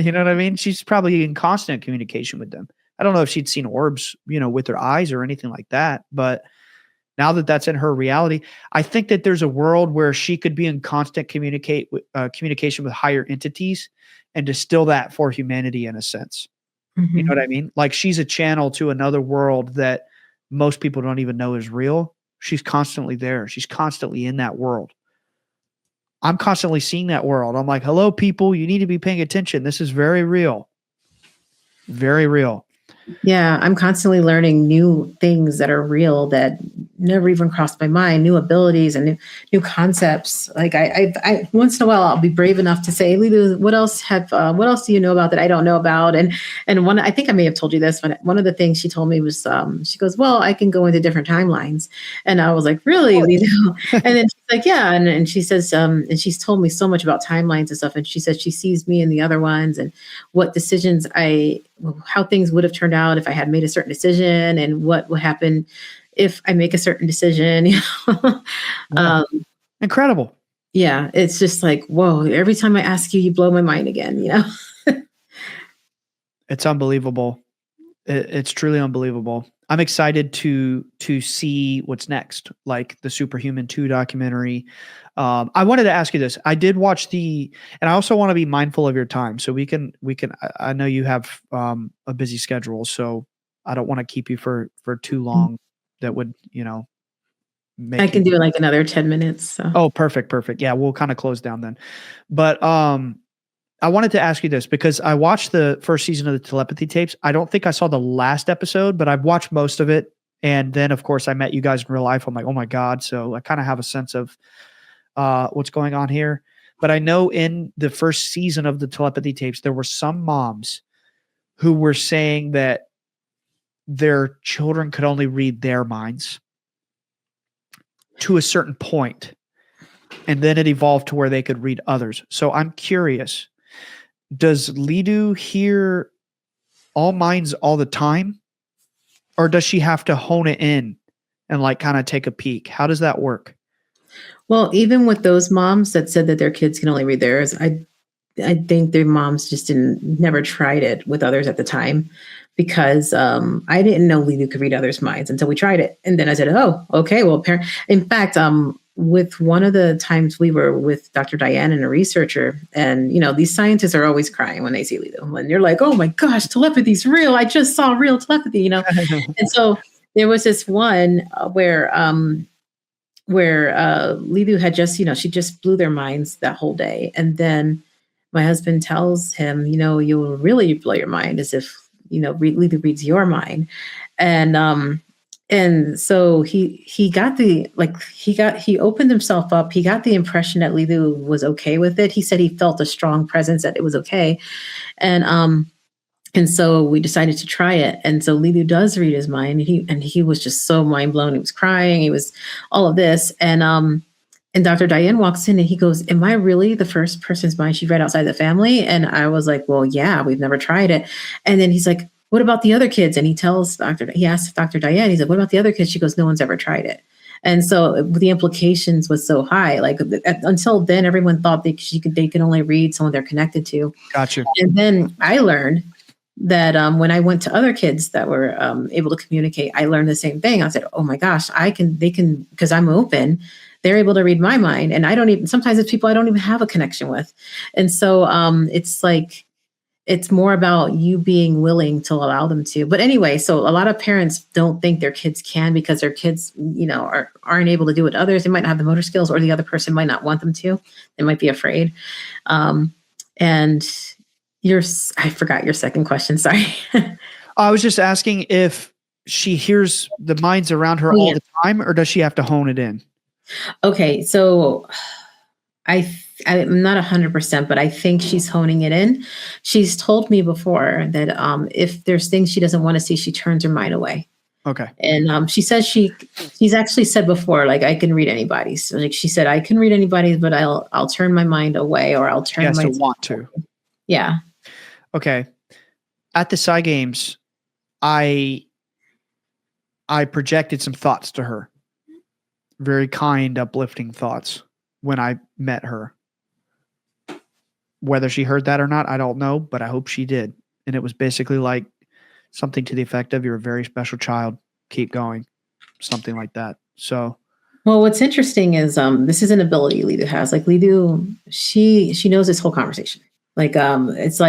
You know what I mean? She's probably in constant communication with them. I don't know if she'd seen orbs, with her eyes or anything like that. But now that that's in her reality, I think that there's a world where she could be in constant communication with higher entities and distill that for humanity in a sense. Mm-hmm. You know what I mean? Like, she's a channel to another world that most people don't even know is real. She's constantly there. She's constantly in that world. I'm constantly seeing that world. I'm like, hello, people, you need to be paying attention. This is very real. Very real. Yeah, I'm constantly learning new things that are real that never even crossed my mind, new abilities and new concepts. Like I once in a while I'll be brave enough to say, Lidu, what else do you know about that I don't know about? And one, I think I may have told you this, but one of the things she told me was, she goes, well, I can go into different timelines. And I was like, really, Lidu? And then she's like, yeah. And she says, and she's told me so much about timelines and stuff. And she says she sees me in the other ones and what decisions how things would have turned out if I had made a certain decision and what would happen if I make a certain decision. Yeah. Incredible. Yeah, it's just like, whoa, every time I ask you, you blow my mind again, It's unbelievable. It's truly unbelievable. I'm excited to see what's next, like the Superhuman 2 documentary. I wanted to ask you this. I did watch and I also want to be mindful of your time. So we can, I know you have a busy schedule, so I don't want to keep you for too long. That would, make I can do like another 10 minutes. So. Oh, perfect. Yeah, we'll kind of close down then. But I wanted to ask you this because I watched the first season of the Telepathy Tapes. I don't think I saw the last episode, but I've watched most of it. And then, of course, I met you guys in real life. I'm like, oh my God. So I kind of have a sense of what's going on here. But I know in the first season of the Telepathy Tapes, there were some moms who were saying that their children could only read their minds to a certain point, and then it evolved to where they could read others. So I'm curious, does Lidu hear all minds all the time, or does she have to hone it in and like kind of take a peek? How does that work? Well, even with those moms that said that their kids can only read theirs, I think their moms just never tried it with others at the time, because I didn't know Lidu could read others' minds until we tried it. And then I said, oh, okay, well, in fact, with one of the times we were with Dr. Diane and a researcher, and, these scientists are always crying when they see Lidu. And you're like, oh my gosh, telepathy's real. I just saw real telepathy, And so there was this one where Lidu had just, she just blew their minds that whole day. And then my husband tells him, you'll really blow your mind as if, Lidu reads your mind. And so he opened himself up. He got the impression that Lidu was okay with it. He said he felt a strong presence that it was okay. And so we decided to try it. And so Lidu does read his mind. He was just so mind blown. He was crying. He was all of this. And Dr. Diane walks in and he goes, am I really the first person's mind she read outside the family? And I was like, well, yeah, we've never tried it. And then he's like, what about the other kids? And he asked Dr. Diane, he said, what about the other kids? She goes, no one's ever tried it. And so the implications was so high. Like until then, everyone thought they could only read someone they're connected to. Gotcha. And then I learned that when I went to other kids that were able to communicate, I learned the same thing. I said, oh my gosh, they can, because I'm open, they're able to read my mind. And sometimes it's people I don't even have a connection with. And so it's like, it's more about you being willing to allow them to. But anyway, so a lot of parents don't think their kids can because their kids, aren't able to do it. Others, they might not have the motor skills, or the other person might not want them to. They might be afraid. And I forgot your second question. Sorry. I was just asking if she hears the minds around her all the time, or does she have to hone it in? Okay. So I'm not 100%, but I think she's honing it in. She's told me before that if there's things she doesn't want to see, she turns her mind away. Okay. And she says she's actually said before, like, I can read anybody's. So, like she said, I can read anybody's, but I'll turn my mind away, or I'll turn my want to. Yeah. Okay. At the Psy Games, I projected some thoughts to her. Very kind, uplifting thoughts when I met her. Whether she heard that or not, I don't know, but I hope she did. And it was basically like something to the effect of, you're a very special child. Keep going. Something like that. So. Well, what's interesting is this is an ability Lidu has. Like Lidu, she knows this whole conversation. Like it's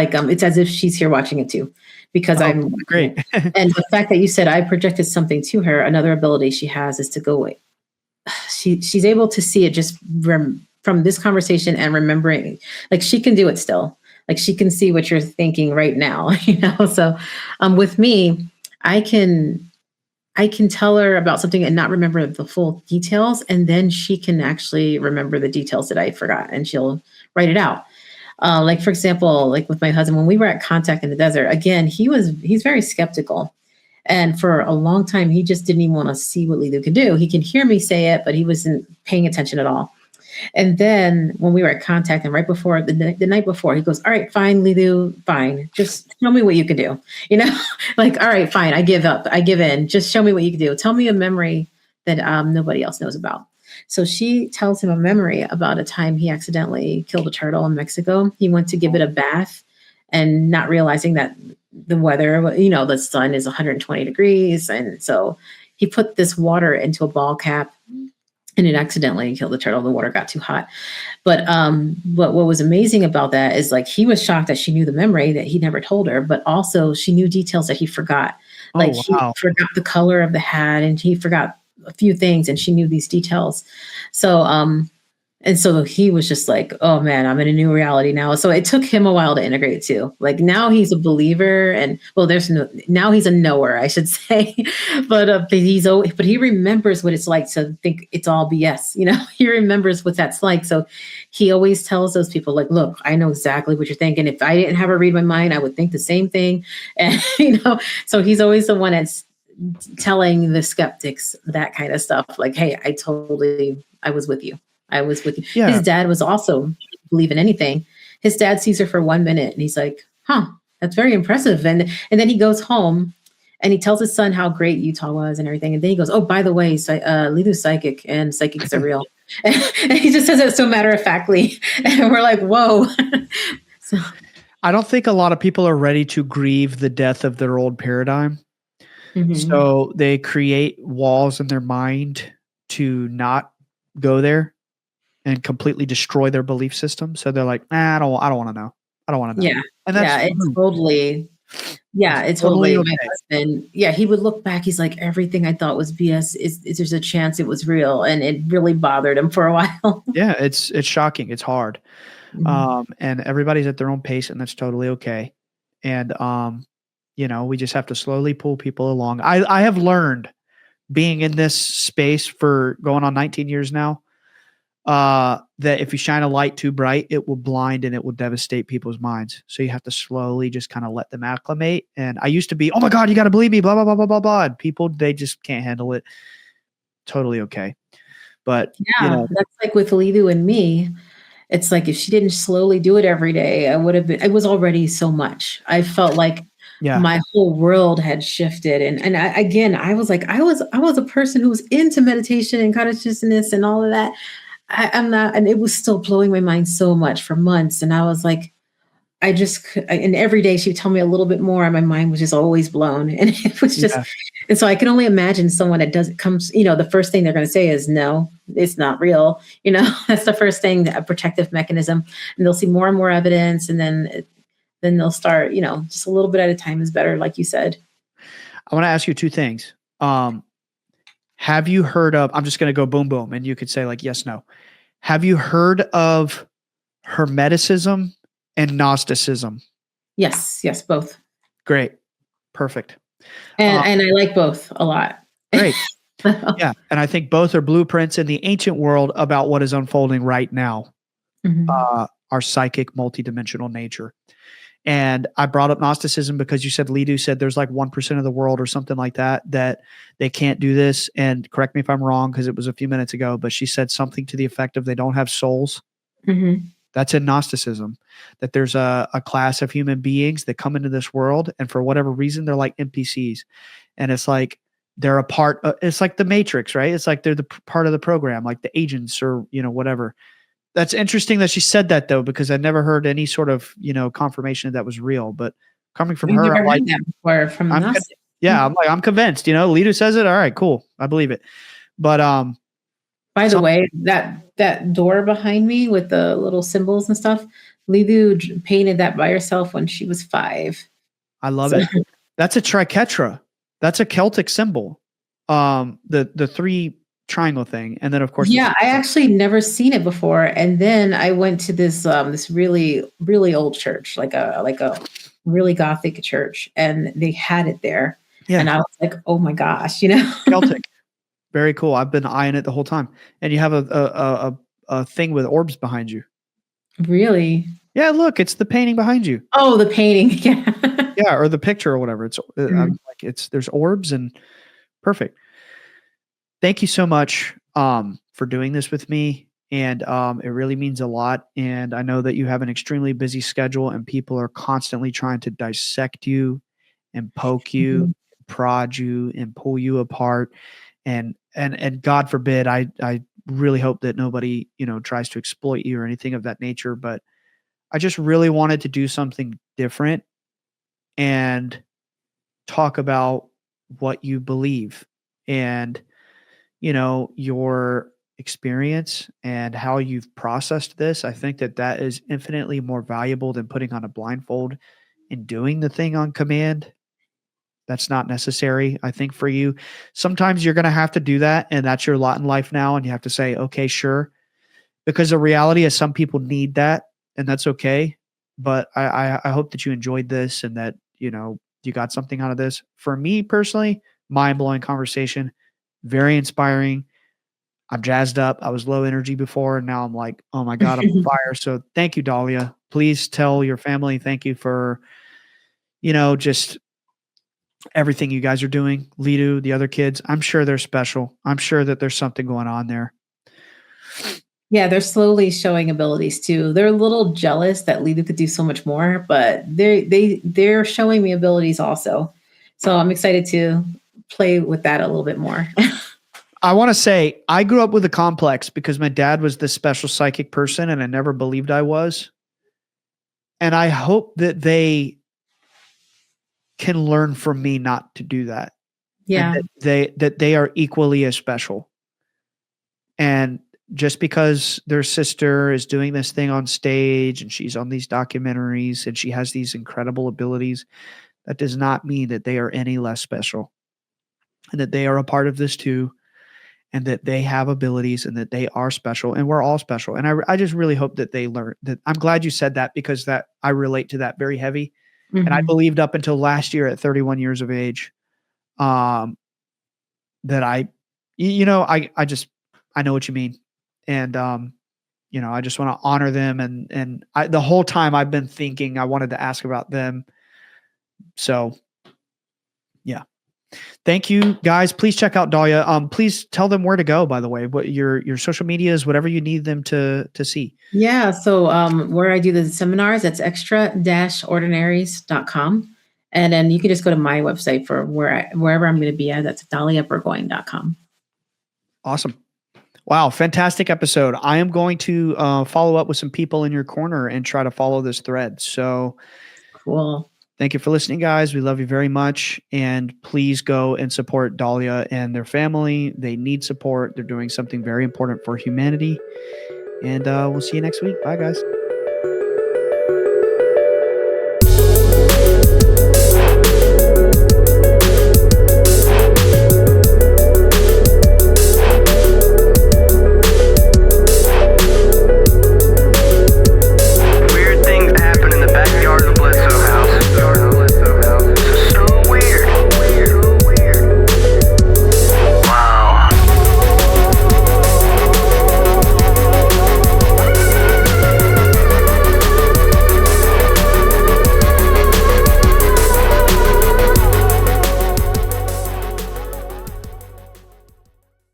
as if she's here watching it too, because I'm great. And the fact that you said I projected something to her, another ability she has is to go away. She's able to see it just from this conversation and remembering. Like she can do it still. Like she can see what you're thinking right now. So with me, I can I can tell her about something and not remember the full details, and then she can actually remember the details that I forgot, and she'll write it out. Like for example, like with my husband, when we were at contact in the desert, again, he's very skeptical. And for a long time, he just didn't even want to see what Lidu could do. He can hear me say it, but he wasn't paying attention at all. And then when we were at contact, and right before the night before, he goes, "All right, fine, Lidu, fine. Just show me what you can do." You know, like, "All right, fine. I give up. I give in. Just show me what you can do. Tell me a memory that nobody else knows about." So she tells him a memory about a time he accidentally killed a turtle in Mexico. He went to give it a bath and not realizing that the weather, the sun is 120 degrees. And so he put this water into a ball cap and it accidentally killed the turtle. The water got too hot. But what was amazing about that is like he was shocked that she knew the memory that he never told her, but also she knew details that he forgot. Like he forgot the color of the hat and he forgot a few things and she knew these details. So and so he was just like, "Oh man, I'm in a new reality now." So it took him a while to integrate too. Like now he's a believer, and well, now he's a knower, I should say. but he remembers what it's like to think it's all BS. He remembers what that's like. So he always tells those people, like, "Look, I know exactly what you're thinking. If I didn't have her read my mind, I would think the same thing." And so he's always the one that's telling the skeptics that kind of stuff. Like, "Hey, I was with you. I was with you." Yeah. His dad was also believe in anything. His dad sees her for 1 minute and he's like, "Huh, that's very impressive." And then he goes home and he tells his son how great Utah was and everything. And then he goes, "Oh, by the way, Lidu's psychic and psychics are real." And he just says it so matter of factly. And we're like, whoa. So I don't think a lot of people are ready to grieve the death of their old paradigm. So they create walls in their mind to not go there and completely destroy their belief system. So they're like, "I don't want to know. I don't want to know." Yeah. And that's it's totally totally my okay. husband. Yeah, he would look back. He's like, everything I thought was BS is there's a chance it was real, and it really bothered him for a while. Yeah, it's shocking. It's hard. And everybody's at their own pace, and that's totally okay. And we just have to slowly pull people along. I have learned, being in this space for going on 19 years now, that if you shine a light too bright, it will blind and it will devastate people's minds. So you have to slowly just kind of let them acclimate. And I used to be, "Oh my God, you got to believe me, blah, blah, blah, blah, blah, blah." And people, they just can't handle it. Totally okay. But that's like with Lidu and me. It's like if she didn't slowly do it every day, it was already so much. I felt like my whole world had shifted. And I was like, I was a person who was into meditation and consciousness and all of that. I'm not, and it was still blowing my mind so much for months. And I was like, and every day she would tell me a little bit more, and my mind was just always blown. And it was just, and so I can only imagine someone that comes, the first thing they're going to say is, "No, it's not real." That's the first thing, a protective mechanism. And they'll see more and more evidence. And then they'll start, just a little bit at a time is better. Like you said. I want to ask you two things. Have you heard of, I'm just going to go boom, boom, and you could say like, yes, no. Have you heard of Hermeticism and Gnosticism? Yes, both. Great. Perfect. And I like both a lot. Great. Yeah. And I think both are blueprints in the ancient world about what is unfolding right now. Our psychic multidimensional nature. And I brought up Gnosticism because you said Lidu said there's like 1% of the world or something like that they can't do this. And correct me if I'm wrong, because it was a few minutes ago, but she said something to the effect of they don't have souls. That's in Gnosticism, that there's a class of human beings that come into this world, and for whatever reason, they're like NPCs. And it's like they're a part of, it's like the Matrix, right? It's like they're the part of the program, like the agents or, whatever. That's interesting that she said that, though, because I never heard any sort of, confirmation that was real. But coming from her, I'm like, I'm convinced. Lidu says it. All right, cool. I believe it. But by the way, that door behind me with the little symbols and stuff, Lidu painted that by herself when she was 5. I love it. That's a triquetra. That's a Celtic symbol. The 3 triangle thing, and then of course, I actually never seen it before. And then I went to this really, really old church, like a really Gothic church, and they had it there. Yeah. And I was like, oh my gosh, you know? Celtic. Very cool. I've been eyeing it the whole time. And you have a thing with orbs behind you. Really? Yeah, look, it's the painting behind you. Oh, the painting. Yeah. Yeah, or the picture or whatever. It's Mhm. I'm like there's orbs and perfect. Thank you so much for doing this with me. And it really means a lot. And I know that you have an extremely busy schedule and people are constantly trying to dissect you and poke you, Mhm. prod you and pull you apart. And God forbid, I really hope that nobody, tries to exploit you or anything of that nature. But I just really wanted to do something different and talk about what you believe and your experience and how you've processed this. I think that that is infinitely more valuable than putting on a blindfold and doing the thing on command. That's not necessary, I think, for you. Sometimes you're going to have to do that, and that's your lot in life now. And you have to say, okay, sure. Because the reality is some people need that, and that's okay. But I hope that you enjoyed this and that, you got something out of this. For me personally, mind blowing conversation, very inspiring. I'm jazzed up. I was low energy before, and now I'm like, oh my God, I'm on fire. So thank you, Dalia. Please tell your family thank you for, just everything you guys are doing. Lidu, the other kids, I'm sure they're special. I'm sure that there's something going on there. Yeah, they're slowly showing abilities too. They're a little jealous that Lidu could do so much more, but they're showing me abilities also. So I'm excited to play with that a little bit more. I want to say I grew up with a complex because my dad was this special psychic person and I never believed I was. And I hope that they can learn from me not to do that. And Yeah. that they are equally as special. And just because their sister is doing this thing on stage and she's on these documentaries and she has these incredible abilities, that does not mean that they are any less special and that they are a part of this too and that they have abilities and that they are special and we're all special. And I just really hope that they learn that. I'm glad you said that because that I relate to that very heavy. And I Mhm. believed up until last year at 31 years of age, um, that I know what you mean. And, I just want to honor them. And the whole time I've been thinking I wanted to ask about them. So yeah. Thank you guys. Please check out Dalia. Please tell them where to go, by the way, what your social media is, whatever you need them to see. Yeah. So where I do the seminars, that's extra-ordinaries.com. And then you can just go to my website for wherever I'm going to be at. That's daliaburgoin.com. Awesome. Wow, fantastic episode. I am going to follow up with some people in your corner and try to follow this thread. So Cool. thank you for listening, guys. We love you very much. And please go and support Dalia and their family. They need support. They're doing something very important for humanity. And we'll see you next week. Bye, guys.